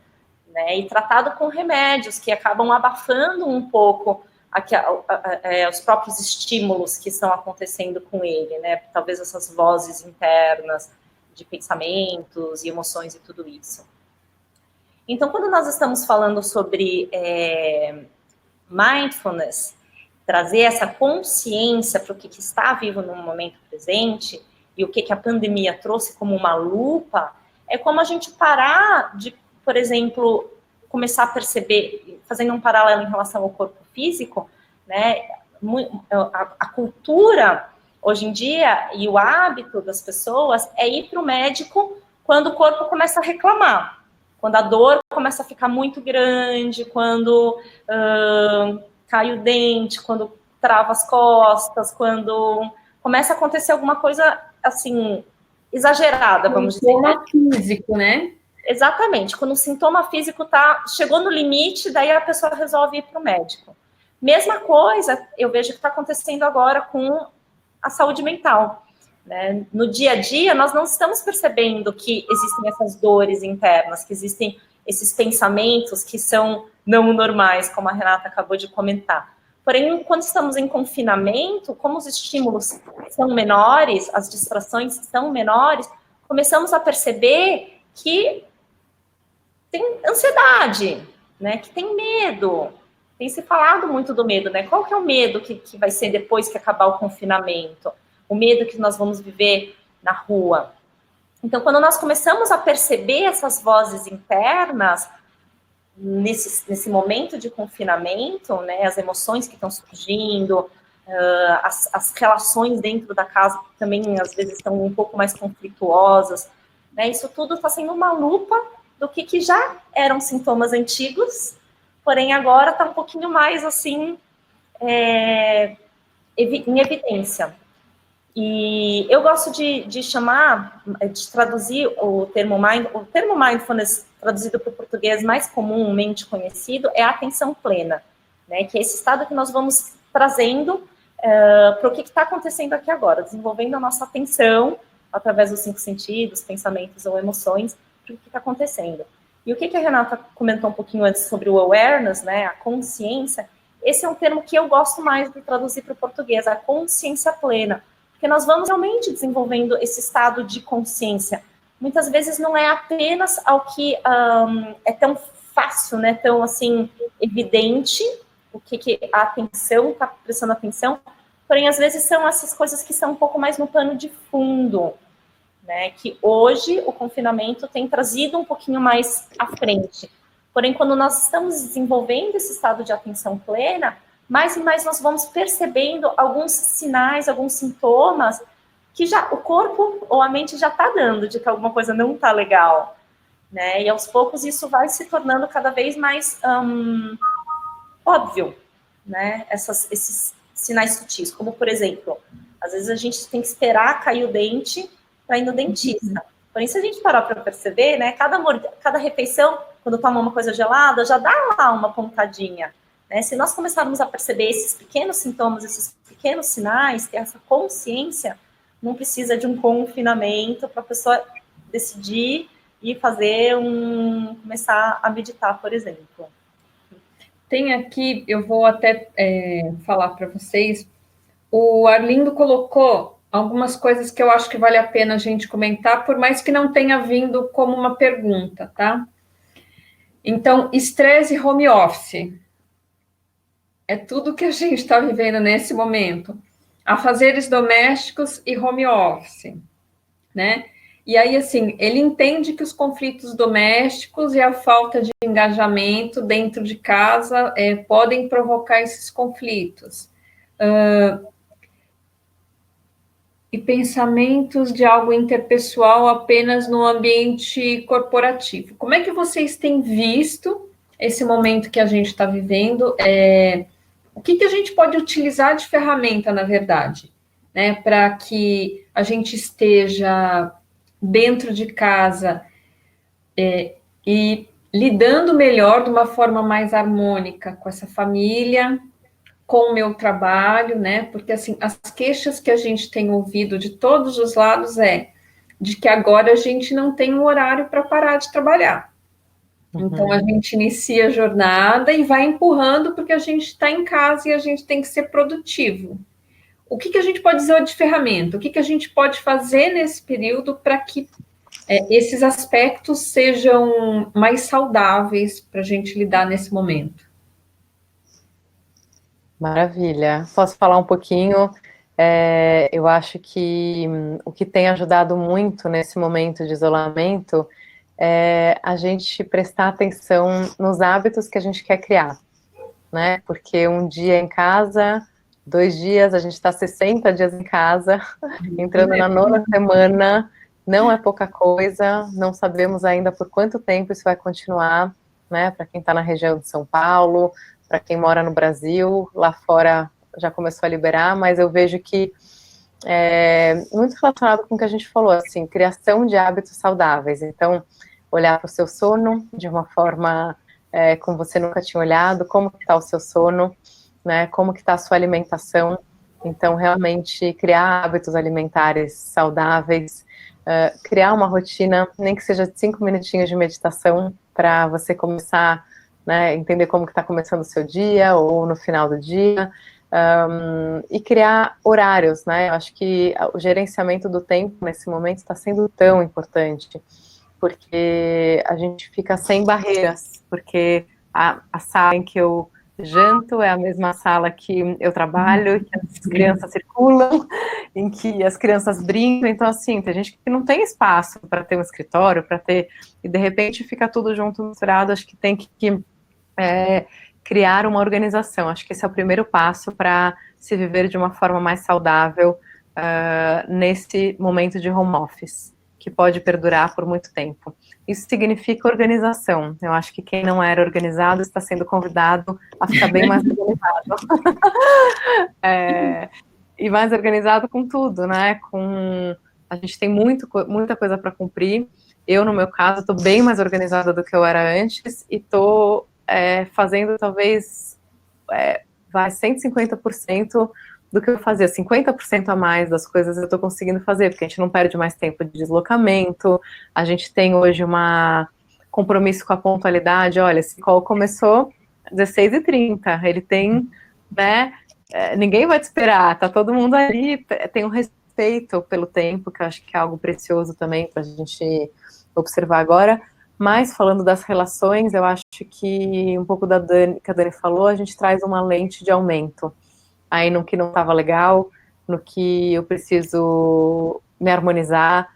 né? E tratado com remédios que acabam abafando um pouco os próprios estímulos que estão acontecendo com ele, né? Talvez essas vozes internas de pensamentos e emoções e tudo isso. Então, quando nós estamos falando sobre mindfulness, trazer essa consciência para o que está vivo no momento presente e o que a pandemia trouxe como uma lupa, é como a gente parar de, por exemplo, começar a perceber, fazendo um paralelo em relação ao corpo físico, né? A cultura, hoje em dia, e o hábito das pessoas é ir para o médico quando o corpo começa a reclamar, quando a dor começa a ficar muito grande, quando cai o dente, quando trava as costas, quando começa a acontecer alguma coisa, assim, exagerada, vamos dizer. Sintoma físico, né? Exatamente, quando o sintoma físico chegou no limite, daí a pessoa resolve ir para o médico. Mesma coisa, eu vejo que está acontecendo agora com a saúde mental, né? No dia a dia, nós não estamos percebendo que existem essas dores internas, que existem esses pensamentos que são não normais, como a Renata acabou de comentar. Porém, quando estamos em confinamento, como os estímulos são menores, as distrações são menores, começamos a perceber que tem ansiedade, né? Que tem medo. Tem se falado muito do medo, né? Qual que é o medo que vai ser depois que acabar o confinamento? O medo que nós vamos viver na rua. Então, quando nós começamos a perceber essas vozes internas, nesse momento de confinamento, né, as emoções que estão surgindo, as relações dentro da casa também, às vezes, estão um pouco mais conflituosas, né, isso tudo está sendo uma lupa do que já eram sintomas antigos, porém agora está um pouquinho mais, assim, em evidência. E eu gosto de traduzir o termo mindfulness, traduzido para o português mais comumente conhecido, é a atenção plena, né? Que é esse estado que nós vamos trazendo para o que está acontecendo aqui agora, desenvolvendo a nossa atenção através dos 5 sentidos, pensamentos ou emoções, para o que está acontecendo. E o que a Renata comentou um pouquinho antes sobre o awareness, né? A consciência, esse é um termo que eu gosto mais de traduzir para o português, a consciência plena. Porque nós vamos realmente desenvolvendo esse estado de consciência. Muitas vezes não é apenas ao que é tão fácil, né, tão assim, evidente, o que a atenção está prestando atenção, porém, às vezes são essas coisas que são um pouco mais no pano de fundo, né, que hoje o confinamento tem trazido um pouquinho mais à frente. Porém, quando nós estamos desenvolvendo esse estado de atenção plena, mais e mais nós vamos percebendo alguns sinais, alguns sintomas que já o corpo ou a mente já está dando de que alguma coisa não está legal, né? E aos poucos isso vai se tornando cada vez mais óbvio, né? Esses sinais sutis, como por exemplo, às vezes a gente tem que esperar cair o dente para ir no dentista. Porém, se a gente parar para perceber, né? Cada refeição, quando toma uma coisa gelada, já dá lá uma pontadinha. Né? Se nós começarmos a perceber esses pequenos sintomas, esses pequenos sinais, ter essa consciência, não precisa de um confinamento para a pessoa decidir e começar a meditar, por exemplo. Tem aqui, eu vou até falar para vocês, o Arlindo colocou algumas coisas que eu acho que vale a pena a gente comentar, por mais que não tenha vindo como uma pergunta, tá? Então, estresse e home office. É tudo que a gente está vivendo nesse momento. Afazeres domésticos e home office, né? E aí, assim, ele entende que os conflitos domésticos e a falta de engajamento dentro de casa podem provocar esses conflitos. E pensamentos de algo interpessoal apenas no ambiente corporativo. Como é que vocês têm visto esse momento que a gente está vivendo? O que a gente pode utilizar de ferramenta, na verdade, né, para que a gente esteja dentro de casa e lidando melhor, de uma forma mais harmônica com essa família, com o meu trabalho, né? Porque, assim, as queixas que a gente tem ouvido de todos os lados de que agora a gente não tem um horário para parar de trabalhar. Então, a gente inicia a jornada e vai empurrando porque a gente está em casa e a gente tem que ser produtivo. O que a gente pode dizer de ferramenta? O que a gente pode fazer nesse período para que esses aspectos sejam mais saudáveis para a gente lidar nesse momento? Maravilha. Posso falar um pouquinho? Eu acho que o que tem ajudado muito nesse momento de isolamento é a gente prestar atenção nos hábitos que a gente quer criar, né? Porque um dia em casa, 2 dias, a gente está 60 dias em casa, entrando na 9ª semana, não é pouca coisa, não sabemos ainda por quanto tempo isso vai continuar, né? Para quem está na região de São Paulo, para quem mora no Brasil, lá fora já começou a liberar, mas eu vejo que muito relacionado com o que a gente falou, assim, criação de hábitos saudáveis. Então, olhar para o seu sono de uma forma como você nunca tinha olhado, como está o seu sono, né, como que está a sua alimentação. Então, realmente, criar hábitos alimentares saudáveis, criar uma rotina, nem que seja de 5 minutinhos de meditação, para você começar, né, entender como que está começando o seu dia, ou no final do dia, e criar horários, né? Eu acho que o gerenciamento do tempo nesse momento está sendo tão importante, porque a gente fica sem barreiras, porque a sala em que eu janto é a mesma sala que eu trabalho, que as crianças circulam, em que as crianças brincam, então assim, tem gente que não tem espaço para ter um escritório, para ter, e de repente fica tudo junto, misturado. Acho que tem que criar uma organização. Acho que esse é o primeiro passo para se viver de uma forma mais saudável nesse momento de home office, que pode perdurar por muito tempo. Isso significa organização. Eu acho que quem não era organizado está sendo convidado a ficar bem mais organizado. E mais organizado com tudo, né? A gente tem muita coisa para cumprir. Eu, no meu caso, estou bem mais organizada do que eu era antes e estou fazendo talvez 150% do que eu fazia, 50% a mais das coisas eu estou conseguindo fazer, porque a gente não perde mais tempo de deslocamento, a gente tem hoje compromisso com a pontualidade. Olha, esse call começou às 16h30, ele tem, né, ninguém vai te esperar, tá todo mundo ali, tem um respeito pelo tempo, que eu acho que é algo precioso também para a gente observar agora. Mas, falando das relações, eu acho que um pouco que a Dani falou, a gente traz uma lente de aumento. Aí no que não estava legal, no que eu preciso me harmonizar,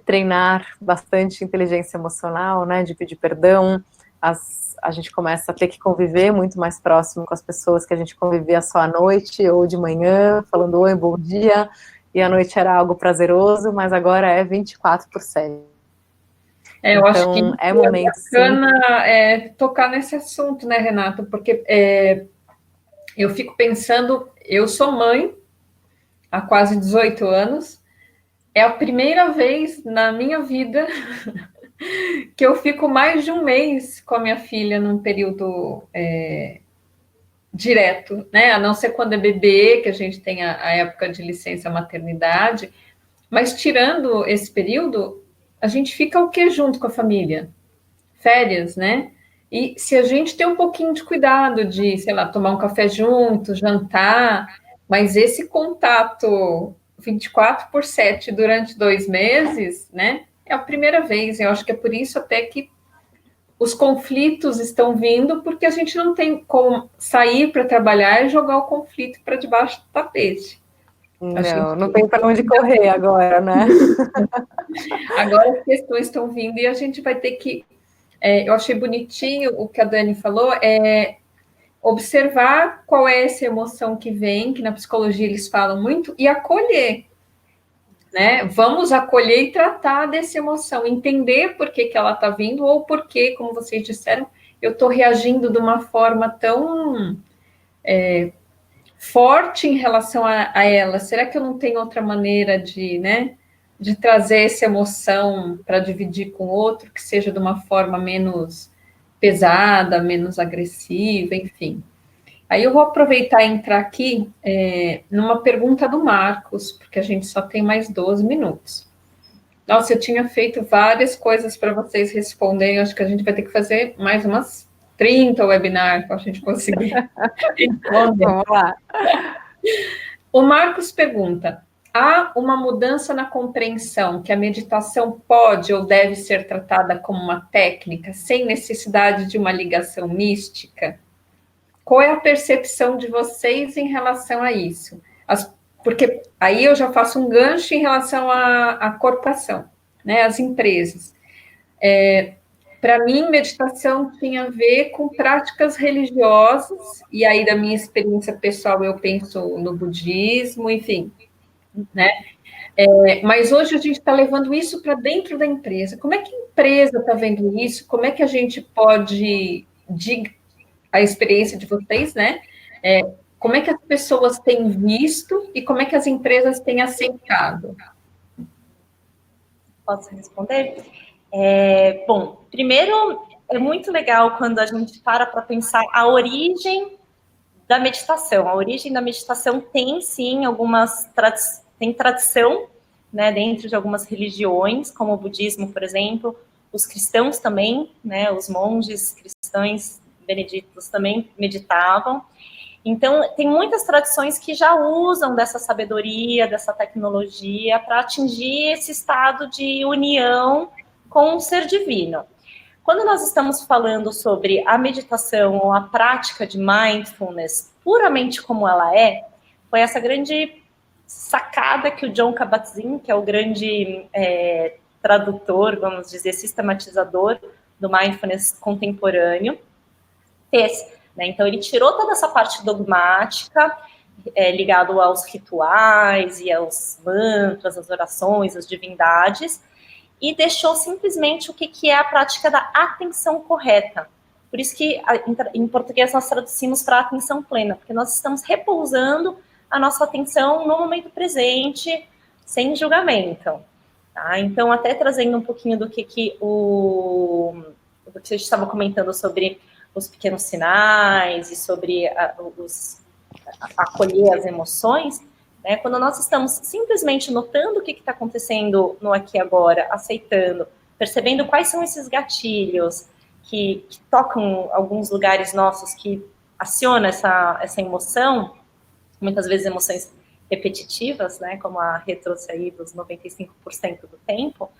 treinar bastante inteligência emocional, né, de pedir perdão. A gente começa a ter que conviver muito mais próximo com as pessoas que a gente convivia só à noite ou de manhã, falando oi, bom dia, e à noite era algo prazeroso, mas agora é 24/7. Eu acho que é momento, bacana tocar nesse assunto, né, Renata? Porque eu fico pensando, eu sou mãe há quase 18 anos, é a primeira vez na minha vida que eu fico mais de um mês com a minha filha num período direto, né? A não ser quando é bebê, que a gente tem a época de licença maternidade, mas tirando esse período, a gente fica o quê junto com a família? Férias, né? E se a gente tem um pouquinho de cuidado de, sei lá, tomar um café junto, jantar, mas esse contato 24/7 durante 2 meses, né? É a primeira vez. Eu acho que é por isso até que os conflitos estão vindo, porque a gente não tem como sair para trabalhar e jogar o conflito para debaixo do tapete. Não tem para onde correr agora, né? Agora as questões estão vindo e a gente vai ter que. Eu achei bonitinho o que a Dani falou, observar qual é essa emoção que vem, que na psicologia eles falam muito, e acolher. Né? Vamos acolher e tratar dessa emoção, entender por que ela está vindo, ou por que, como vocês disseram, eu estou reagindo de uma forma tão forte em relação a ela. Será que eu não tenho outra maneira de, né, de trazer essa emoção para dividir com o outro, que seja de uma forma menos pesada, menos agressiva, enfim. Aí eu vou aproveitar e entrar aqui numa pergunta do Marcos, porque a gente só tem mais 12 minutos. Nossa, eu tinha feito várias coisas para vocês responderem, acho que a gente vai ter que fazer mais umas 30 webinars para a gente conseguir responder. Vamos lá. O Marcos pergunta: há uma mudança na compreensão que a meditação pode ou deve ser tratada como uma técnica, sem necessidade de uma ligação mística? Qual é a percepção de vocês em relação a isso? Porque aí eu já faço um gancho em relação à corporação, né, as empresas. Para mim, meditação tinha a ver com práticas religiosas, e aí da minha experiência pessoal eu penso no budismo, enfim, né? Mas hoje a gente está levando isso para dentro da empresa. Como é que a empresa está vendo isso? Como é que a gente pode, a experiência de vocês, né? Como é que as pessoas têm visto e como é que as empresas têm aceitado? Posso responder? Bom, primeiro, é muito legal quando a gente para pensar a origem da meditação. A origem da meditação tem, sim, tem tradição, né, dentro de algumas religiões, como o budismo, por exemplo, os cristãos também, né, os monges cristãos beneditos também meditavam. Então, tem muitas tradições que já usam dessa sabedoria, dessa tecnologia para atingir esse estado de união com o ser divino. Quando nós estamos falando sobre a meditação ou a prática de mindfulness, puramente como ela foi essa grande sacada que o Jon Kabat-Zinn, que é o grande tradutor, vamos dizer, sistematizador do mindfulness contemporâneo, fez. Né? Então, ele tirou toda essa parte dogmática, ligado aos rituais e aos mantras, as orações, as divindades, e deixou simplesmente o que é a prática da atenção correta. Por isso que, em português, nós traduzimos para atenção plena, porque nós estamos repousando a nossa atenção no momento presente, sem julgamento. Tá? Então, até trazendo um pouquinho do que a gente estava comentando sobre os pequenos sinais e sobre acolher as emoções, né? Quando nós estamos simplesmente notando o que está acontecendo no aqui e agora, aceitando, percebendo quais são esses gatilhos que tocam alguns lugares nossos, que acionam essa emoção, muitas vezes emoções repetitivas, né, como a Rê trouxe aí dos 95% do tempo,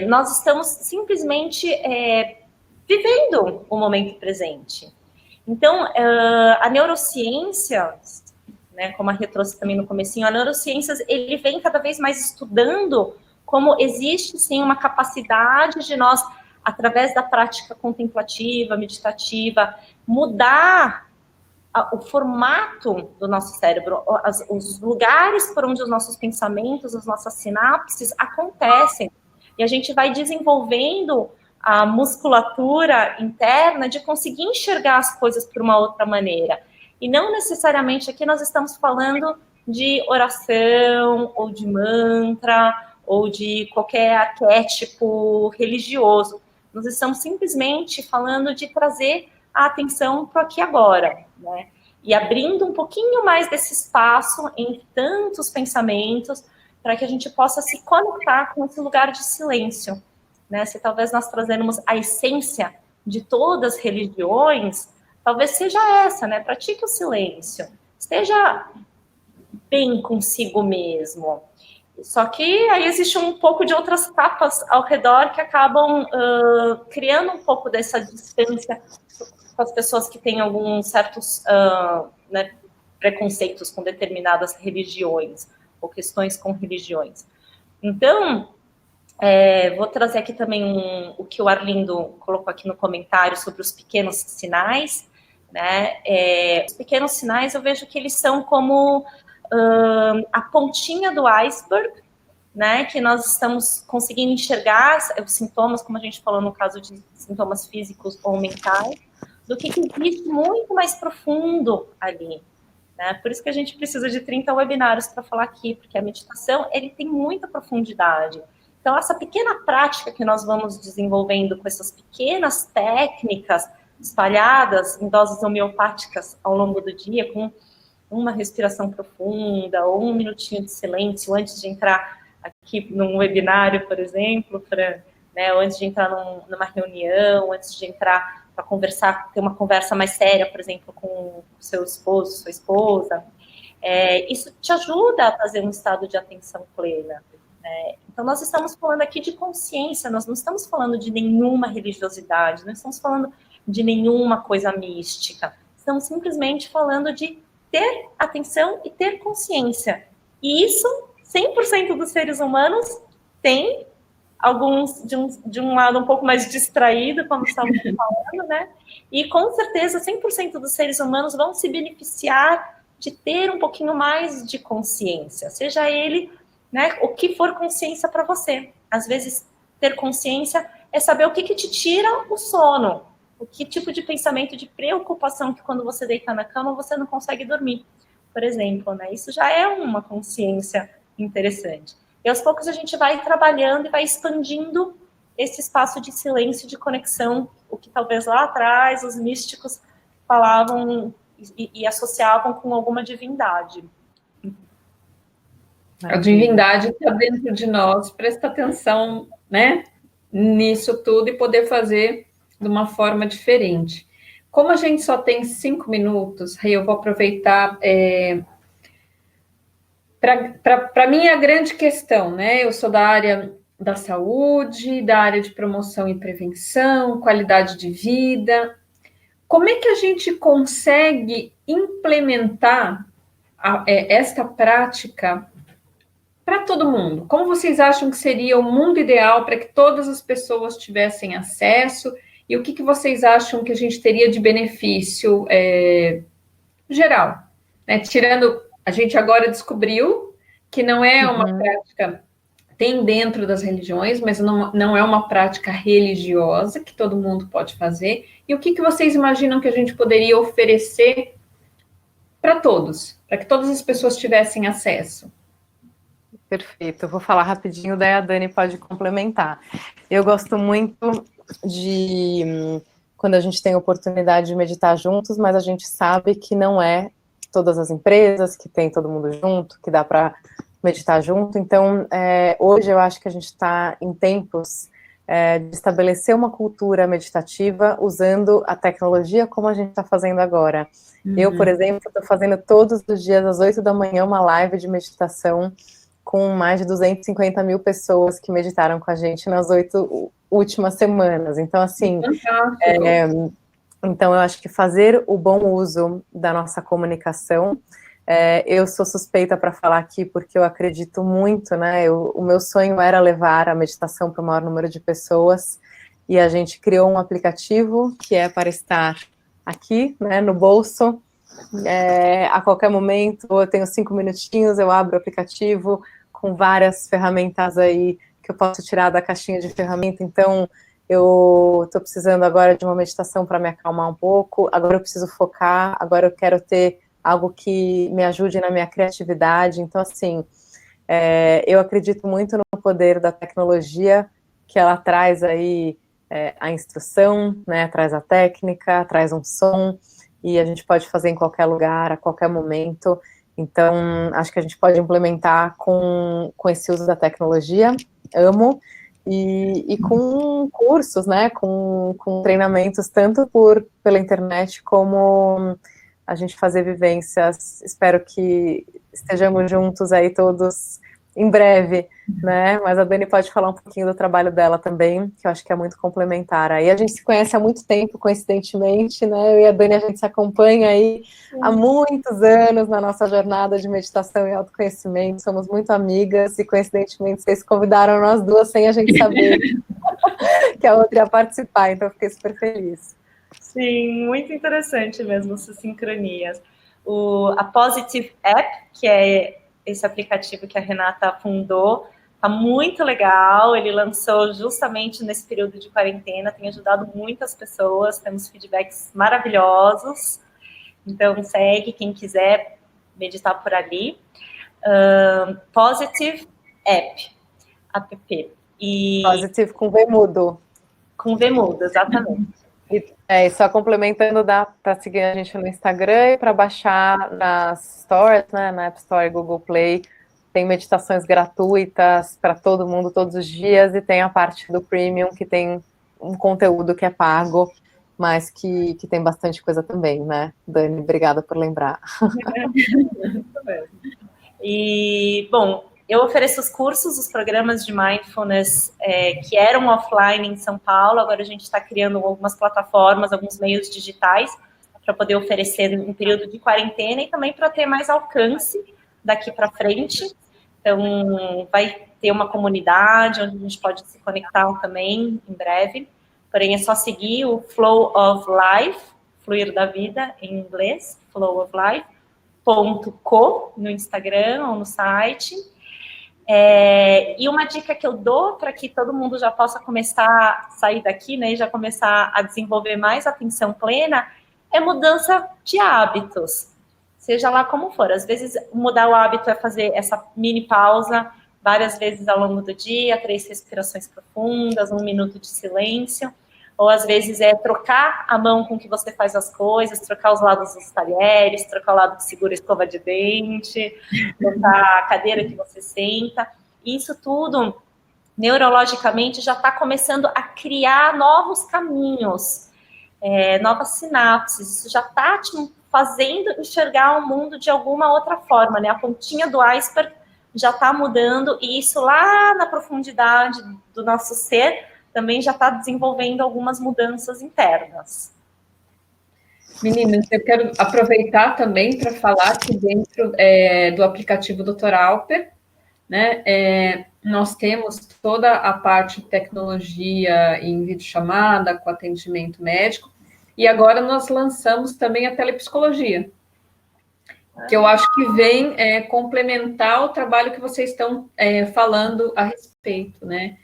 nós estamos simplesmente vivendo o momento presente. Então, a neurociência, né, como a Rê trouxe também no comecinho, a neurociência, ele vem cada vez mais estudando como existe, sim, uma capacidade de nós, através da prática contemplativa, meditativa, mudar o formato do nosso cérebro, os lugares por onde os nossos pensamentos, as nossas sinapses acontecem. E a gente vai desenvolvendo a musculatura interna de conseguir enxergar as coisas por uma outra maneira. E não necessariamente aqui nós estamos falando de oração, ou de mantra, ou de qualquer arquétipo religioso. Nós estamos simplesmente falando de trazer a atenção para o aqui e agora, né? E abrindo um pouquinho mais desse espaço entre tantos pensamentos, para que a gente possa se conectar com esse lugar de silêncio, né? Se talvez nós trazemos a essência de todas as religiões, talvez seja essa, né? Pratique o silêncio, esteja bem consigo mesmo. Só que aí existe um pouco de outras capas ao redor que acabam criando um pouco dessa distância com as pessoas que têm alguns certos né, preconceitos com determinadas religiões ou questões com religiões. Então, vou trazer aqui também o que o Arlindo colocou aqui no comentário sobre os pequenos sinais, né? Os pequenos sinais eu vejo que eles são como a pontinha do iceberg, né? Que nós estamos conseguindo enxergar os sintomas, como a gente falou no caso de sintomas físicos ou mentais, do que existe muito mais profundo ali. Né? Por isso que a gente precisa de 30 webinários para falar aqui, porque a meditação ele tem muita profundidade. Então, essa pequena prática que nós vamos desenvolvendo com essas pequenas técnicas espalhadas em doses homeopáticas ao longo do dia, com uma respiração profunda, ou um minutinho de silêncio antes de entrar aqui num webinário, por exemplo, né, antes de entrar numa reunião, antes de entrar para conversar, ter uma conversa mais séria, por exemplo, com o seu esposo, sua esposa, isso te ajuda a fazer um estado de atenção plena. Né? Então, nós estamos falando aqui de consciência, nós não estamos falando de nenhuma religiosidade, não estamos falando de nenhuma coisa mística, estamos simplesmente falando de ter atenção e ter consciência. E isso, 100% dos seres humanos tem, alguns de um lado um pouco mais distraído, como estávamos falando, né? E com certeza 100% dos seres humanos vão se beneficiar de ter um pouquinho mais de consciência, seja ele, né, o que for consciência para você. Às vezes, ter consciência é saber o que te tira o sono, o que tipo de pensamento, de preocupação que quando você deita na cama você não consegue dormir, por exemplo, né? Isso já é uma consciência interessante. E aos poucos a gente vai trabalhando e vai expandindo esse espaço de silêncio, de conexão, o que talvez lá atrás os místicos falavam e associavam com alguma divindade. A divindade está dentro de nós, presta atenção, né, nisso tudo e poder fazer de uma forma diferente. Como a gente só tem 5 minutos, eu vou aproveitar para mim a grande questão, né? Eu sou da área da saúde, da área de promoção e prevenção, qualidade de vida. Como é que a gente consegue implementar esta prática para todo mundo? Como vocês acham que seria o mundo ideal para que todas as pessoas tivessem acesso? E o que vocês acham que a gente teria de benefício geral? Né? Tirando, a gente agora descobriu que não é uma prática, tem dentro das religiões, mas não é uma prática religiosa que todo mundo pode fazer. E o que vocês imaginam que a gente poderia oferecer para todos, para que todas as pessoas tivessem acesso? Perfeito, eu vou falar rapidinho, daí a Dani pode complementar. Eu gosto muito de quando a gente tem a oportunidade de meditar juntos, mas a gente sabe que não é todas as empresas, que tem todo mundo junto, que dá para meditar junto. Então, hoje eu acho que a gente está em tempos de estabelecer uma cultura meditativa usando a tecnologia como a gente está fazendo agora. Eu, por exemplo, estou fazendo todos os dias às 8 da manhã uma live de meditação com mais de 250 mil pessoas que meditaram com a gente nas 8 últimas semanas. Então, assim, então eu acho que fazer o bom uso da nossa comunicação, eu sou suspeita para falar aqui porque eu acredito muito, né? O meu sonho era levar a meditação para o maior número de pessoas e a gente criou um aplicativo que é para estar aqui, né, no bolso, a qualquer momento. Eu tenho 5 minutinhos, eu abro o aplicativo com várias ferramentas aí que eu posso tirar da caixinha de ferramenta. Então, eu estou precisando agora de uma meditação para me acalmar um pouco, agora eu preciso focar, agora eu quero ter algo que me ajude na minha criatividade. Então, assim, eu acredito muito no poder da tecnologia, que ela traz aí a instrução, né, traz a técnica, traz um som, e a gente pode fazer em qualquer lugar, a qualquer momento. Então, acho que a gente pode implementar com esse uso da tecnologia, amo, e com cursos, né, com treinamentos, tanto pela internet, como a gente fazer vivências. Espero que estejamos juntos aí todos em breve, né, mas a Dani pode falar um pouquinho do trabalho dela também, que eu acho que é muito complementar. Aí a gente se conhece há muito tempo, coincidentemente, né, eu e a Dani, a gente se acompanha aí há muitos anos na nossa jornada de meditação e autoconhecimento, somos muito amigas, e coincidentemente vocês convidaram nós duas sem a gente saber que a outra ia participar, então eu fiquei super feliz. Sim, muito interessante mesmo essas sincronias. A Positive App, que é esse aplicativo que a Renata fundou, tá muito legal. Ele lançou justamente nesse período de quarentena, tem ajudado muitas pessoas, temos feedbacks maravilhosos. Então, segue quem quiser meditar por ali. Positive App. Positive com V mudo. Com V mudo, exatamente. E só complementando, dá para seguir a gente no Instagram e para baixar nas stores, né, na App Store e Google Play. Tem meditações gratuitas para todo mundo todos os dias, e tem a parte do Premium, que tem um conteúdo que é pago, mas que tem bastante coisa também, né? Dani, obrigada por lembrar. E, bom, eu ofereço os cursos, os programas de Mindfulness que eram offline em São Paulo. Agora a gente está criando algumas plataformas, alguns meios digitais para poder oferecer em período de quarentena e também para ter mais alcance daqui para frente. Então, vai ter uma comunidade onde a gente pode se conectar também em breve. Porém, é só seguir o Flow of Life, fluir da vida em inglês, Flow of Life, .co no Instagram ou no site. E uma dica que eu dou para que todo mundo já possa começar a sair daqui, né, e já começar a desenvolver mais atenção plena, é mudança de hábitos, seja lá como for. Às vezes, mudar o hábito é fazer essa mini pausa várias vezes ao longo do dia, 3 respirações profundas, 1 minuto de silêncio. Ou, às vezes, é trocar a mão com que você faz as coisas, trocar os lados dos talheres, trocar o lado que segura a escova de dente, trocar a cadeira que você senta. Isso tudo, neurologicamente, já está começando a criar novos caminhos, novas sinapses. Isso já está te fazendo enxergar o mundo de alguma outra forma, né? A pontinha do iceberg já está mudando, e isso lá na profundidade do nosso ser também já está desenvolvendo algumas mudanças internas. Meninas, eu quero aproveitar também para falar que dentro do aplicativo Dr. Alper, né, nós temos toda a parte de tecnologia em videochamada, com atendimento médico, e agora nós lançamos também a telepsicologia, que eu acho que vem complementar o trabalho que vocês estão falando a respeito, né?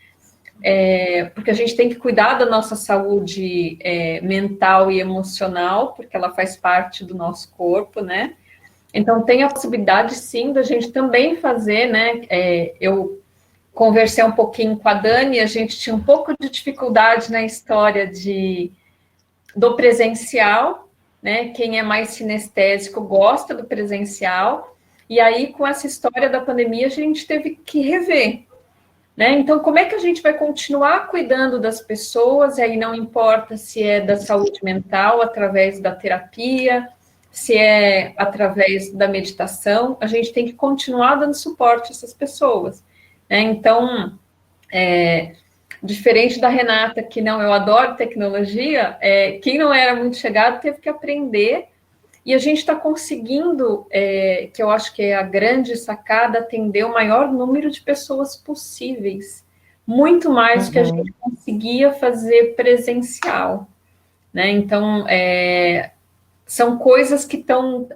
Porque a gente tem que cuidar da nossa saúde mental e emocional, porque ela faz parte do nosso corpo, né? Então, tem a possibilidade, sim, da gente também fazer, né? Eu conversei um pouquinho com a Dani, a gente tinha um pouco de dificuldade na história do presencial, né? Quem é mais sinestésico gosta do presencial, e aí, com essa história da pandemia, a gente teve que rever, né? Então, como é que a gente vai continuar cuidando das pessoas, e aí não importa se é da saúde mental, através da terapia, se é através da meditação, a gente tem que continuar dando suporte a essas pessoas, né? Então, diferente da Renata, que não, eu adoro tecnologia, quem não era muito chegado teve que aprender, e a gente está conseguindo, que eu acho que é a grande sacada, atender o maior número de pessoas possíveis, muito mais do que a gente conseguia fazer presencial, né? Então, são coisas que estão,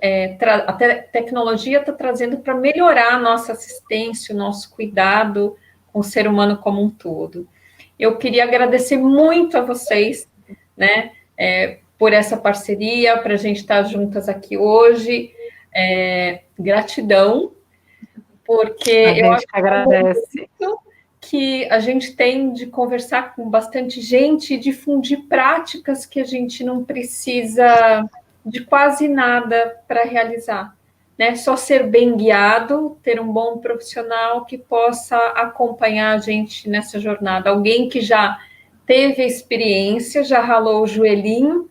a tecnologia está trazendo para melhorar a nossa assistência, o nosso cuidado com o ser humano como um todo. Eu queria agradecer muito a vocês, né, por essa parceria, para a gente estar juntas aqui hoje. Gratidão, porque eu acho que agradece que a gente tem de conversar com bastante gente e difundir práticas que a gente não precisa de quase nada para realizar, né? Só ser bem guiado, ter um bom profissional que possa acompanhar a gente nessa jornada. Alguém que já teve a experiência, já ralou o joelhinho,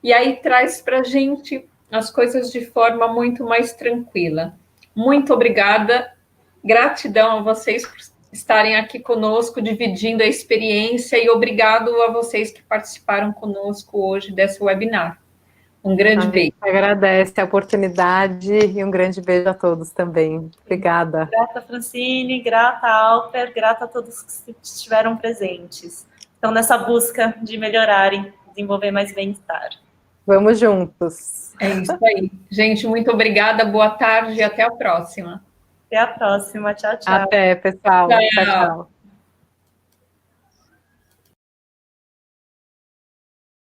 e aí traz para a gente as coisas de forma muito mais tranquila. Muito obrigada, gratidão a vocês por estarem aqui conosco, dividindo a experiência, e obrigado a vocês que participaram conosco hoje dessa webinar. Um grande beijo. Agradece a oportunidade e um grande beijo a todos também. Obrigada. Grata, Francine, grata, Alper, grata a todos que estiveram presentes. Então, nessa busca de melhorarem, desenvolver mais bem-estar. Vamos juntos. É isso aí. Gente, muito obrigada, boa tarde e até a próxima. Até a próxima. Tchau, tchau. Até, pessoal. Tchau, tchau.